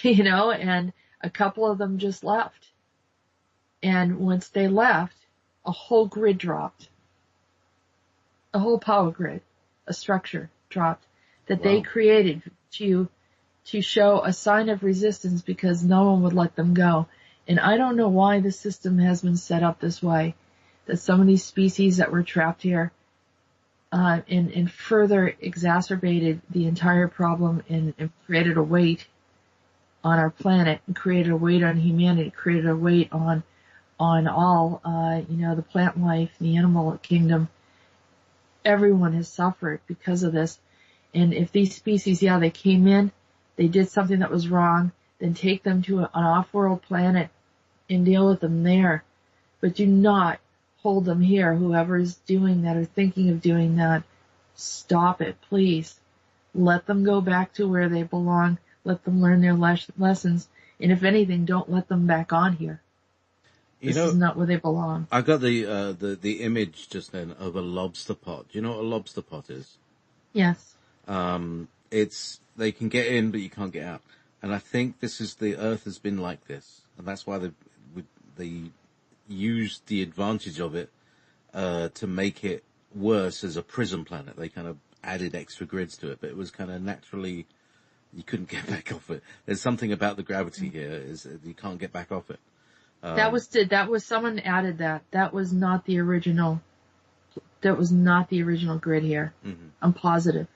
S3: And a couple of them just left. And once they left, a whole grid dropped. A whole power grid, a structure dropped that they created to show a sign of resistance, because no one would let them go. And I don't know why the system has been set up this way, that some of these species that were trapped here and further exacerbated the entire problem, and created a weight on our planet, and created a weight on humanity, created a weight on all, the plant life, the animal kingdom. Everyone has suffered because of this. And if these species, they came in, they did something that was wrong, then take them to an off-world planet and deal with them there. But do not hold them here. Whoever is doing that or thinking of doing that, stop it, please. Let them go back to where they belong. Let them learn their lessons. And if anything, don't let them back on here. This is not where they belong.
S4: I got the image just then of a lobster pot. Do you know what a lobster pot is?
S3: Yes.
S4: They can get in, but you can't get out. And I think the Earth has been like this. And that's why they used the advantage of it, to make it worse as a prison planet. They kind of added extra grids to it, but it was kind of naturally, you couldn't get back off it. There's something about the gravity here is that you can't get back off it.
S3: That was someone added that. That was not the original grid here.
S4: Mm-hmm.
S3: I'm positive.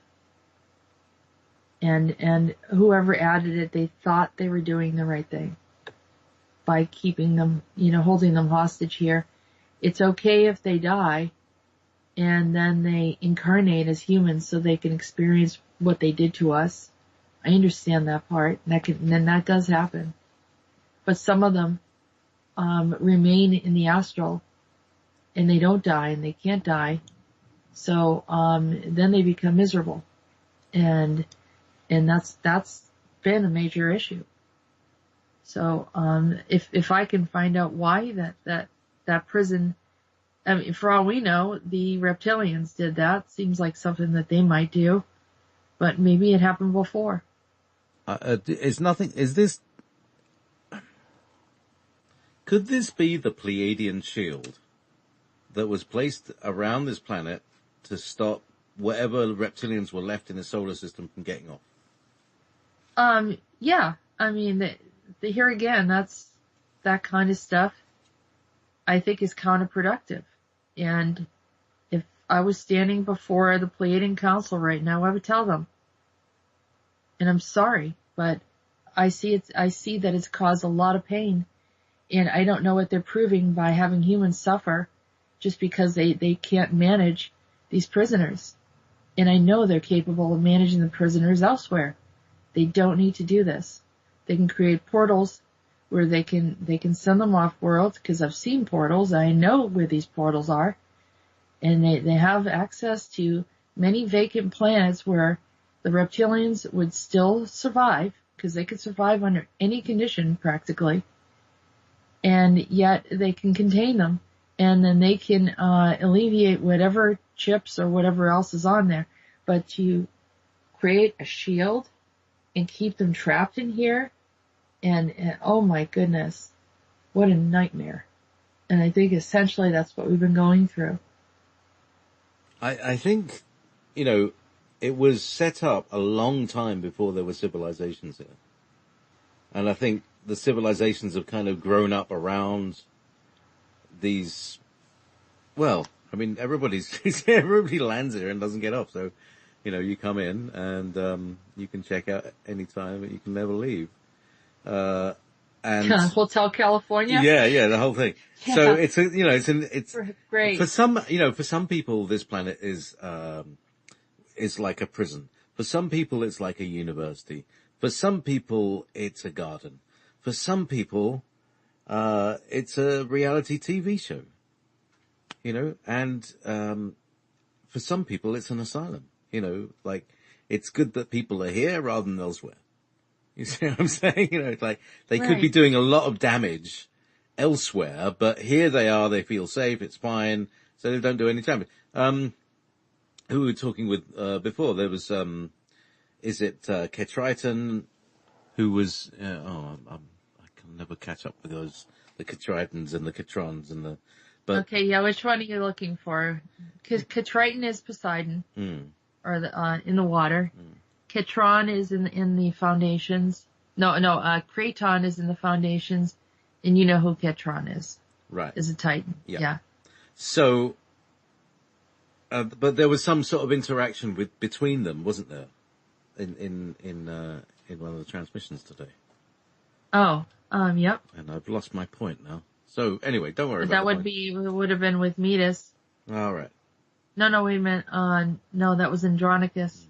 S3: And whoever added it, they thought they were doing the right thing by keeping them, holding them hostage here. It's okay if they die and then they incarnate as humans so they can experience what they did to us. I understand that part. And then that does happen. But some of them remain in the astral and they don't die and they can't die. So then they become miserable. And that's been a major issue. So if I can find out why that prison, I mean, for all we know, the reptilians did that. Seems like something that they might do, but maybe it happened before.
S4: Could this be the Pleiadian shield that was placed around this planet to stop whatever reptilians were left in the solar system from getting off?
S3: Yeah. I mean, here again, that kind of stuff I think is counterproductive. And if I was standing before the Pleiadian Council right now, I would tell them. And I'm sorry, but I see that it's caused a lot of pain. And I don't know what they're proving by having humans suffer just because they can't manage these prisoners. And I know they're capable of managing the prisoners elsewhere. They don't need to do this. They can create portals where they can send them off world, because I've seen portals. I know where these portals are. And they have access to many vacant planets where the reptilians would still survive, because they could survive under any condition practically. And yet they can contain them, and then they can alleviate whatever chips or whatever else is on there. But to create a shield and keep them trapped in here, and oh my goodness, what a nightmare. And I think essentially that's what we've been going through.
S4: I think, it was set up a long time before there were civilizations here. And I think the civilizations have kind of grown up around these, well, I mean, everybody lands here and doesn't get off. So, you come in and, you can check out any time, but you can never leave. And
S3: Hotel California?
S4: Yeah, the whole thing.
S3: Yeah.
S4: So it's
S3: great.
S4: For some people, this planet is like a prison. For some people, it's like a university. For some people, it's a garden. For some people, it's a reality TV show, and, for some people, it's an asylum, like it's good that people are here rather than elsewhere. You see what I'm saying? It's like they could be doing a lot of damage elsewhere, but here they are, they feel safe, it's fine, so they don't do any damage. Who we were talking with, before, there was, is it, Ketriton, who was, I can never catch up with the Ketritons and the Ketrons and
S3: okay, yeah, which one are you looking for? Because Ketriton is Poseidon, or in the water. Ketron is in the foundations. No, Kraton is in the foundations, and you know who Ketron is. Right. Is a Titan. Yeah.
S4: So, but there was some sort of interaction between them, wasn't there? In one of the transmissions today.
S3: Oh, yep.
S4: And I've lost my point now. So anyway, don't worry about
S3: that. That would have been with Meetis.
S4: All right.
S3: No, wait a minute. No, that was Andronicus.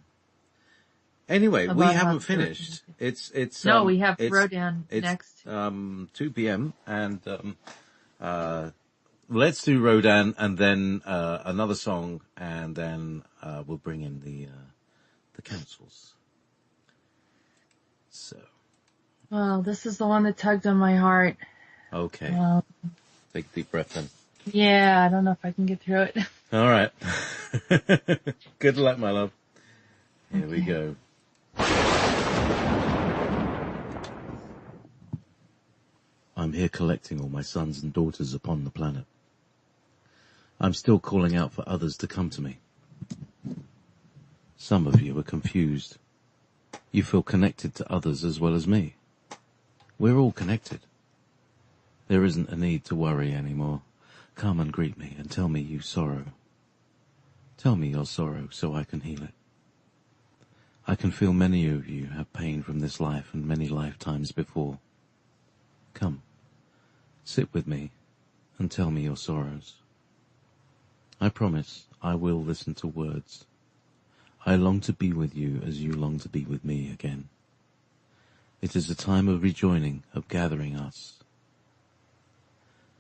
S4: Anyway, we haven't finished. It's
S3: no, we have Rhodan next.
S4: 2 p.m. and let's do Rhodan and then another song, and then we'll bring in the councils. So.
S3: Well, this is the one that tugged on my heart.
S4: Okay. Take a deep breath then.
S3: Yeah, I don't know if I can get through it.
S4: All right. Good luck, my love. Here we go. I'm here collecting all my sons and daughters upon the planet. I'm still calling out for others to come to me. Some of you are confused. You feel connected to others as well as me. We're all connected. There isn't a need to worry anymore. Come and greet me and tell me you sorrow. Tell me your sorrow so I can heal it. I can feel many of you have pain from this life and many lifetimes before. Come, sit with me and tell me your sorrows. I promise I will listen to words. I long to be with you as you long to be with me again. It is a time of rejoining, of gathering us.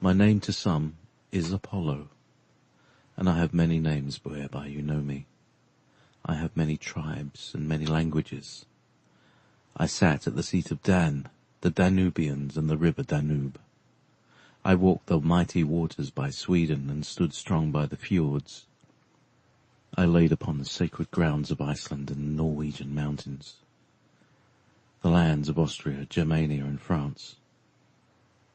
S4: My name to some is Apollo, and I have many names whereby you know me. I have many tribes and many languages. I sat at the seat of Dan, the Danubians and the river Danube. I walked the mighty waters by Sweden and stood strong by the fjords. I laid upon the sacred grounds of Iceland and the Norwegian mountains, the lands of Austria, Germania and France.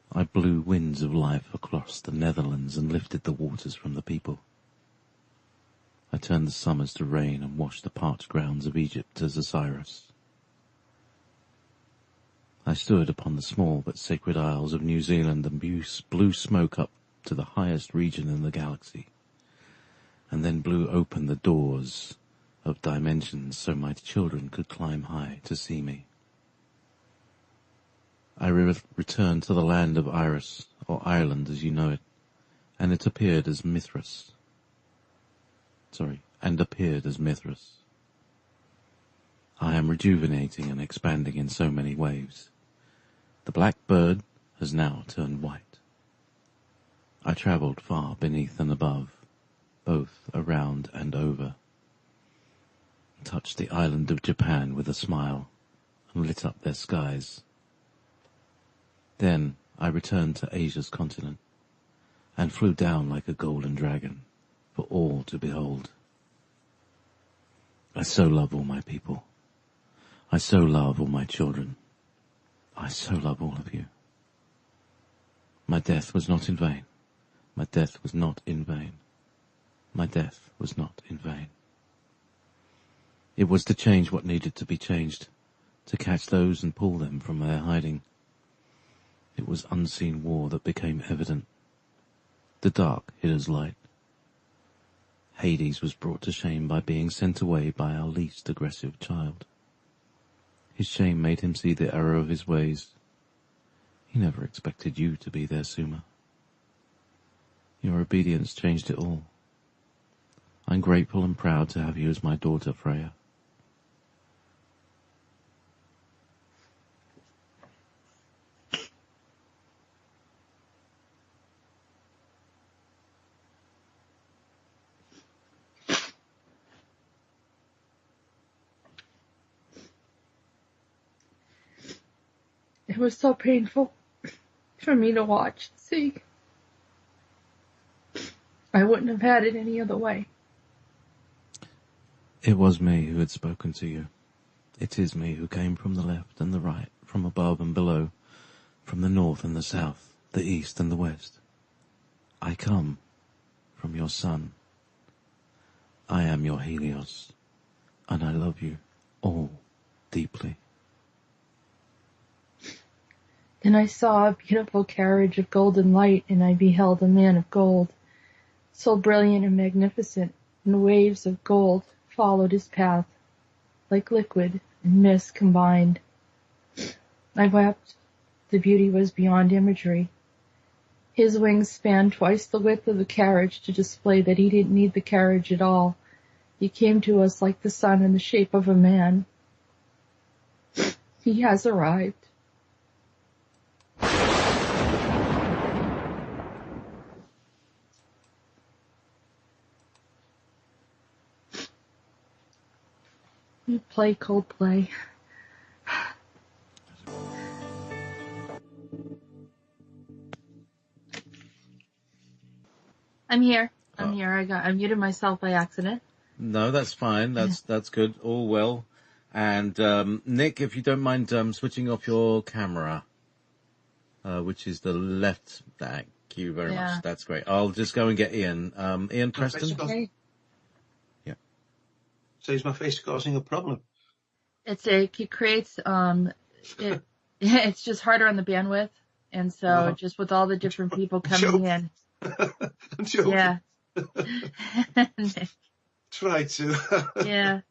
S4: I blew winds of life across the Netherlands and lifted the waters from the people. I turned the summers to rain and washed the parched grounds of Egypt as Osiris. I stood upon the small but sacred isles of New Zealand and blew smoke up to the highest region in the galaxy, and then blew open the doors of dimensions so my children could climb high to see me. I returned to the land of Iris, or Ireland as you know it, and appeared as Mithras. I am rejuvenating and expanding in so many waves. The black bird has now turned white. I travelled far beneath and above, both around and over, touched the island of Japan with a smile, and lit up their skies. Then I returned to Asia's continent, and flew down like a golden dragon, for all to behold. I so love all my people. I so love all my children. I so love all of you. My death was not in vain. My death was not in vain. My death was not in vain. It was to change what needed to be changed, to catch those and pull them from their hiding. It was unseen war that became evident. The dark hid as light. Hades was brought to shame by being sent away by our least aggressive child. His shame made him see the error of his ways. He never expected you to be there, Suma. Your obedience changed it all. I'm grateful and proud to have you as my daughter, Freya.
S3: It was so painful for me to watch and see. I wouldn't have had it any other way.
S4: It was me who had spoken to you. It is me who came from the left and the right, from above and below, from the north and the south, the east and the west. I come from your sun. I am your Helios, and I love you all deeply.
S3: Then I saw a beautiful carriage of golden light, and I beheld a man of gold, so brilliant and magnificent, and waves of gold followed his path, like liquid and mist combined. I wept. The beauty was beyond imagery. His wings spanned twice the width of the carriage to display that he didn't need the carriage at all. He came to us like the sun in the shape of a man. He has arrived. You play Coldplay. I'm here. I muted myself by accident.
S4: No, that's fine. That's good. All well. And Nick, if you don't mind switching off your camera, which is the left. Thank you very much. That's great. I'll just go and get Ian. Ian Preston.
S3: Okay.
S4: Yeah.
S6: So is my face causing a problem?
S3: It creates, it's just harder on the bandwidth. And so just with all the different people coming in.
S6: I'm joking.
S3: Yeah.
S6: Try to.
S3: Yeah.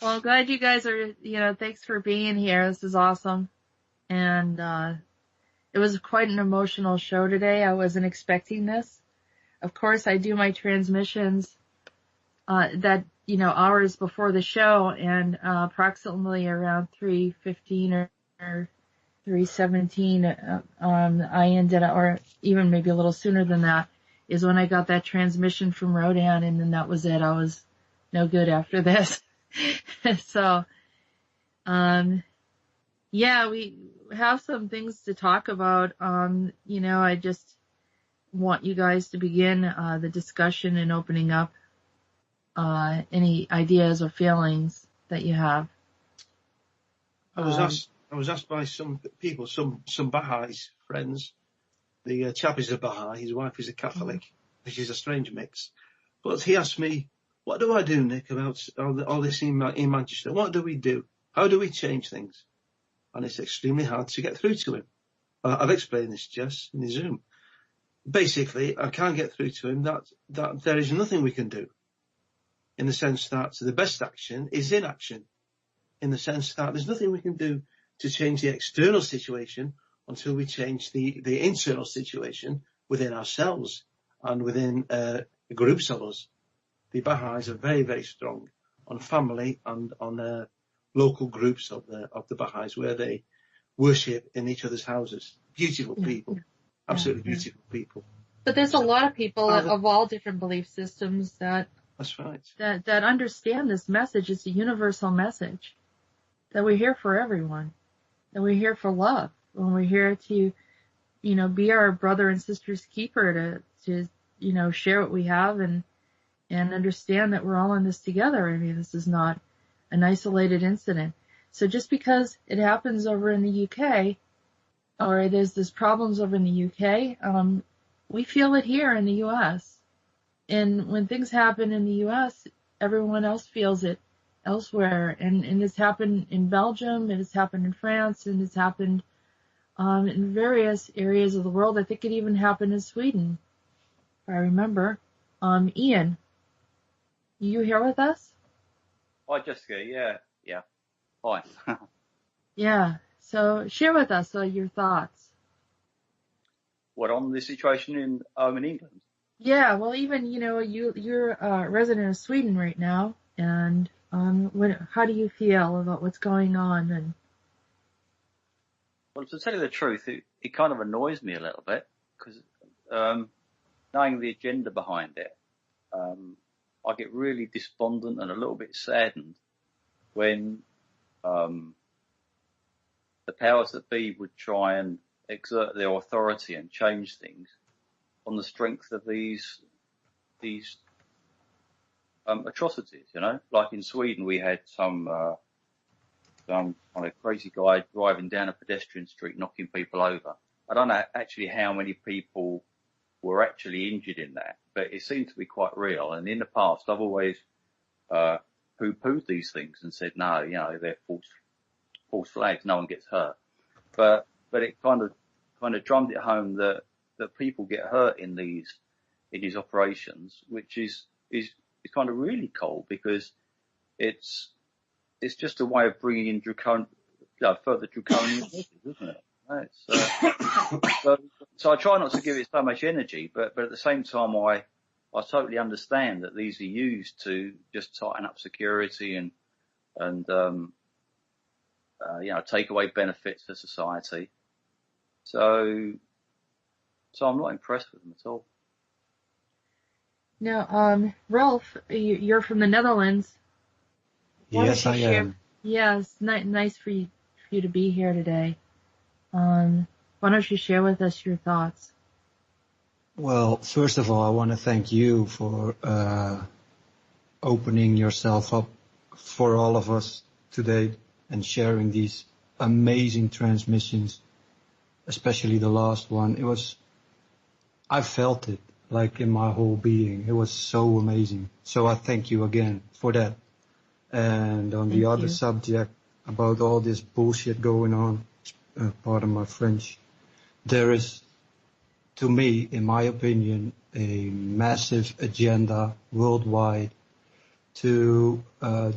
S3: Well, I'm glad you guys are, thanks for being here. This is awesome. And, it was quite an emotional show today. I wasn't expecting this. Of course, I do my transmissions, hours before the show, and, approximately around 3:15 or 3:17, I ended up, or even maybe a little sooner than that, is when I got that transmission from Rhodan, and then that was it. I was no good after this. So, yeah, we have some things to talk about. I just want you guys to begin the discussion and opening up any ideas or feelings that you have.
S6: I was asked by some people, some Baha'is friends. The chap is a Baha'i, his wife is a Catholic, which is a strange mix. But he asked me, what do I do, Nick, about all this in Manchester? What do we do? How do we change things? And it's extremely hard to get through to him. I've explained this, Jess, in the Zoom. Basically, I can't get through to him that there is nothing we can do, in the sense that the best action is inaction, in the sense that there's nothing we can do to change the external situation until we change the internal situation within ourselves and within groups of us. The Baha'is are very, very strong on family and on local groups of the Baha'is, where they worship in each other's houses. Beautiful people. Absolutely beautiful people.
S3: But there's a lot of people of all different belief systems
S6: that's right.
S3: That understand this message. It's a universal message. That we're here for everyone. That we're here for love. And we're here to, be our brother and sister's keeper, to share what we have and understand that we're all in this together. I mean, this is not an isolated incident. So just because it happens over in the UK, or there's problems over in the UK, we feel it here in the US. And when things happen in the US, everyone else feels it elsewhere. And it's happened in Belgium, it has happened in France, and it's happened in various areas of the world. I think it even happened in Sweden, if I remember. Ian, you here with us?
S7: Hi, Jessica. Yeah. Hi.
S3: Yeah. So share with us your thoughts.
S7: What, on the situation in England?
S3: Yeah. Well, even you're a resident of Sweden right now, and how do you feel about what's going on? And
S7: well, to tell you the truth, it kind of annoys me a little bit, because knowing the agenda behind it, I get really despondent and a little bit saddened when the powers that be would try and exert their authority and change things on the strength of these atrocities. Like in Sweden, we had some kind of crazy guy driving down a pedestrian street, knocking people over. I don't know actually how many people were actually injured in that, but it seemed to be quite real. And in the past, I've always poo-pooed these things and said, no, they're false flags, no one gets hurt. But it kind of drummed it home that people get hurt in these operations, which is kind of really cold, because it's just a way of bringing in further draconian measures, isn't it? Right? So I try not to give it so much energy, but at the same time, I totally understand that these are used to just tighten up security and take away benefits for society. So I'm not impressed with them at all.
S3: Now, Rolf, you're from the Netherlands.
S8: Yes, I am.
S3: Yes, nice for you to be here today. Why don't you share with us your thoughts?
S8: Well, first of all, I want to thank you for opening yourself up for all of us today and sharing these amazing transmissions, especially the last one. I felt it like in my whole being. It was so amazing. So I thank you again for that. And on the other subject about all this bullshit going on, pardon my French, there is, to me, in my opinion, a massive agenda worldwide to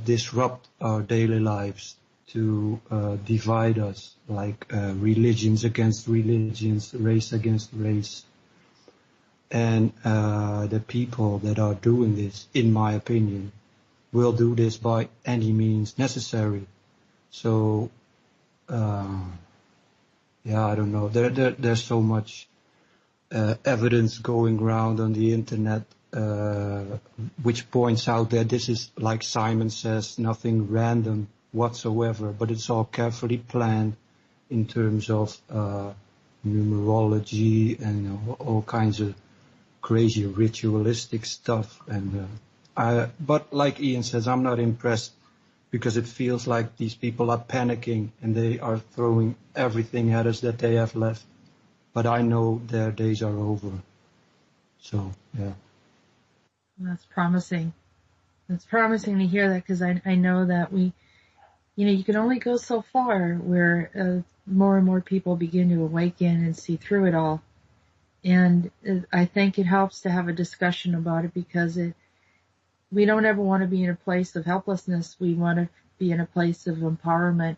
S8: disrupt our daily lives, to divide us, like religions against religions, race against race. And the people that are doing this, in my opinion, will do this by any means necessary. So, I don't know. There's so much evidence going around on the internet which points out that this is, like Simon says, nothing random whatsoever, but it's all carefully planned in terms of numerology and all kinds of crazy ritualistic stuff. And but like Ian says, I'm not impressed, because it feels like these people are panicking and they are throwing everything at us that they have left. But I know their days are over. So, yeah.
S3: That's promising. It's promising to hear that, because I know that you can only go so far where more and more people begin to awaken and see through it all. And I think it helps to have a discussion about it, because we don't ever want to be in a place of helplessness. We want to be in a place of empowerment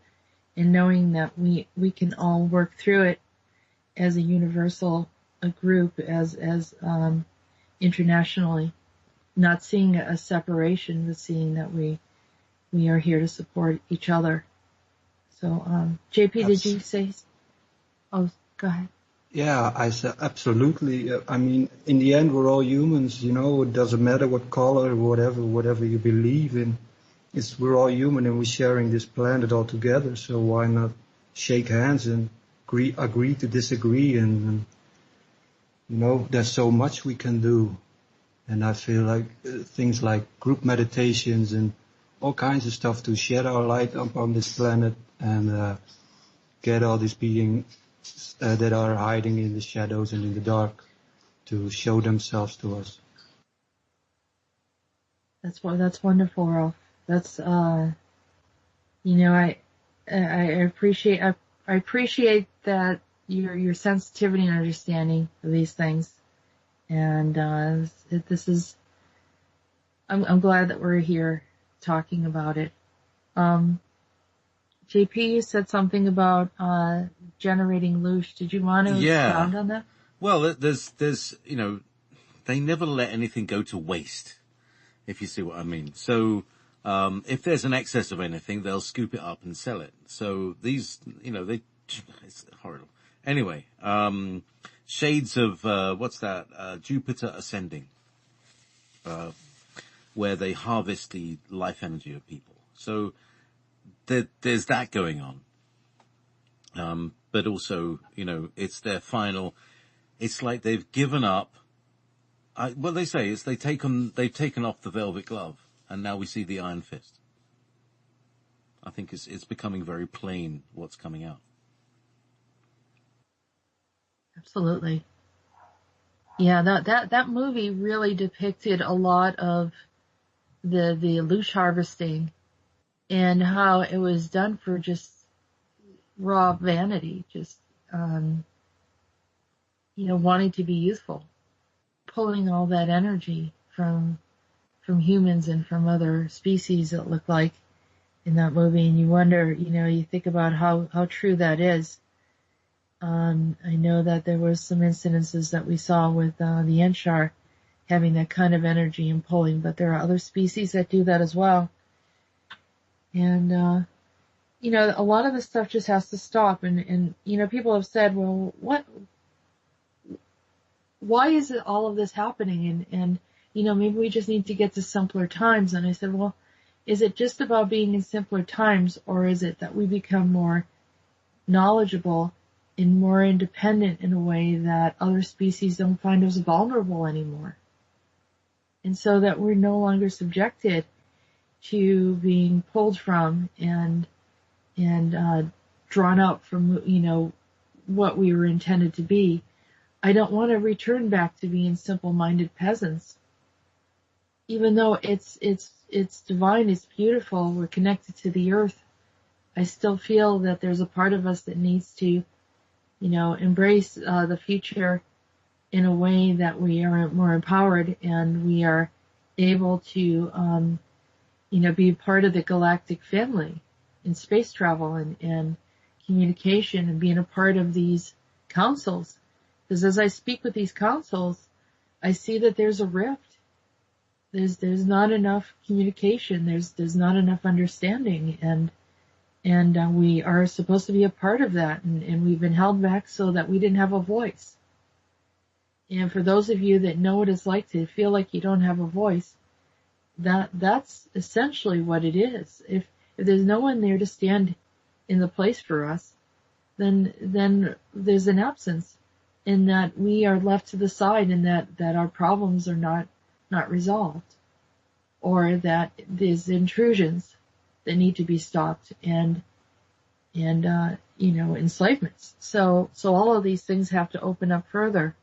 S3: and knowing that we can all work through it as a universal group, as internationally, not seeing a separation, but seeing that we are here to support each other. So, JP, did you say? Oh, go ahead.
S8: Yeah, I said absolutely. I mean, in the end, we're all humans. It doesn't matter what color, whatever you believe in. We're all human, and we're sharing this planet all together. So why not shake hands and agree to disagree? And there's so much we can do. And I feel like things like group meditations and all kinds of stuff to shed our light upon this planet and get all these beings that are hiding in the shadows and in the dark to show themselves to us.
S3: That's wonderful, Rolf. That's I appreciate that your sensitivity and understanding of these things. And I'm glad that we're here talking about it. JP, you said something about generating loosh. Did you want to expound on that?
S4: Well, there's they never let anything go to waste, if you see what I mean. So if there's an excess of anything, they'll scoop it up and sell it. So these, it's horrible. Anyway, shades of Jupiter ascending, where they harvest the life energy of people. So there's that going on. But also, it's their final. It's like they've given up. What they say is they've taken off the velvet glove, and now we see the iron fist. I think it's becoming very plain what's coming out.
S3: Absolutely. Yeah, that movie really depicted a lot of the loosh harvesting and how it was done for just raw vanity, just wanting to be useful, pulling all that energy from humans and from other species, it looked like in that movie. And you wonder, you think about how true that is. I know that there was some incidences that we saw with the Enshar having that kind of energy and pulling, but there are other species that do that as well. And a lot of this stuff just has to stop. And people have said, well, why is it all of this happening? And maybe we just need to get to simpler times. And I said, well, is it just about being in simpler times, or is it that we become more knowledgeable and more independent in a way that other species don't find us vulnerable anymore? And so that we're no longer subjected to being pulled from and drawn out from, what we were intended to be. I don't want to return back to being simple-minded peasants, even though it's it's divine, it's beautiful, we're connected to the earth, I still feel that there's a part of us that needs to, embrace the future in a way that we are more empowered and we are able to, be part of the galactic family in space travel and communication and being a part of these councils. Because as I speak with these councils, I see that there's a rift. There's not enough communication. There's not enough understanding, and we are supposed to be a part of that, and we've been held back so that we didn't have a voice. And for those of you that know what it's like to feel like you don't have a voice, that's essentially what it is. If there's no one there to stand in the place for us, then there's an absence, in that we are left to the side, and that our problems are not resolved, or that there's intrusions that need to be stopped, and enslavements. So all of these things have to open up further.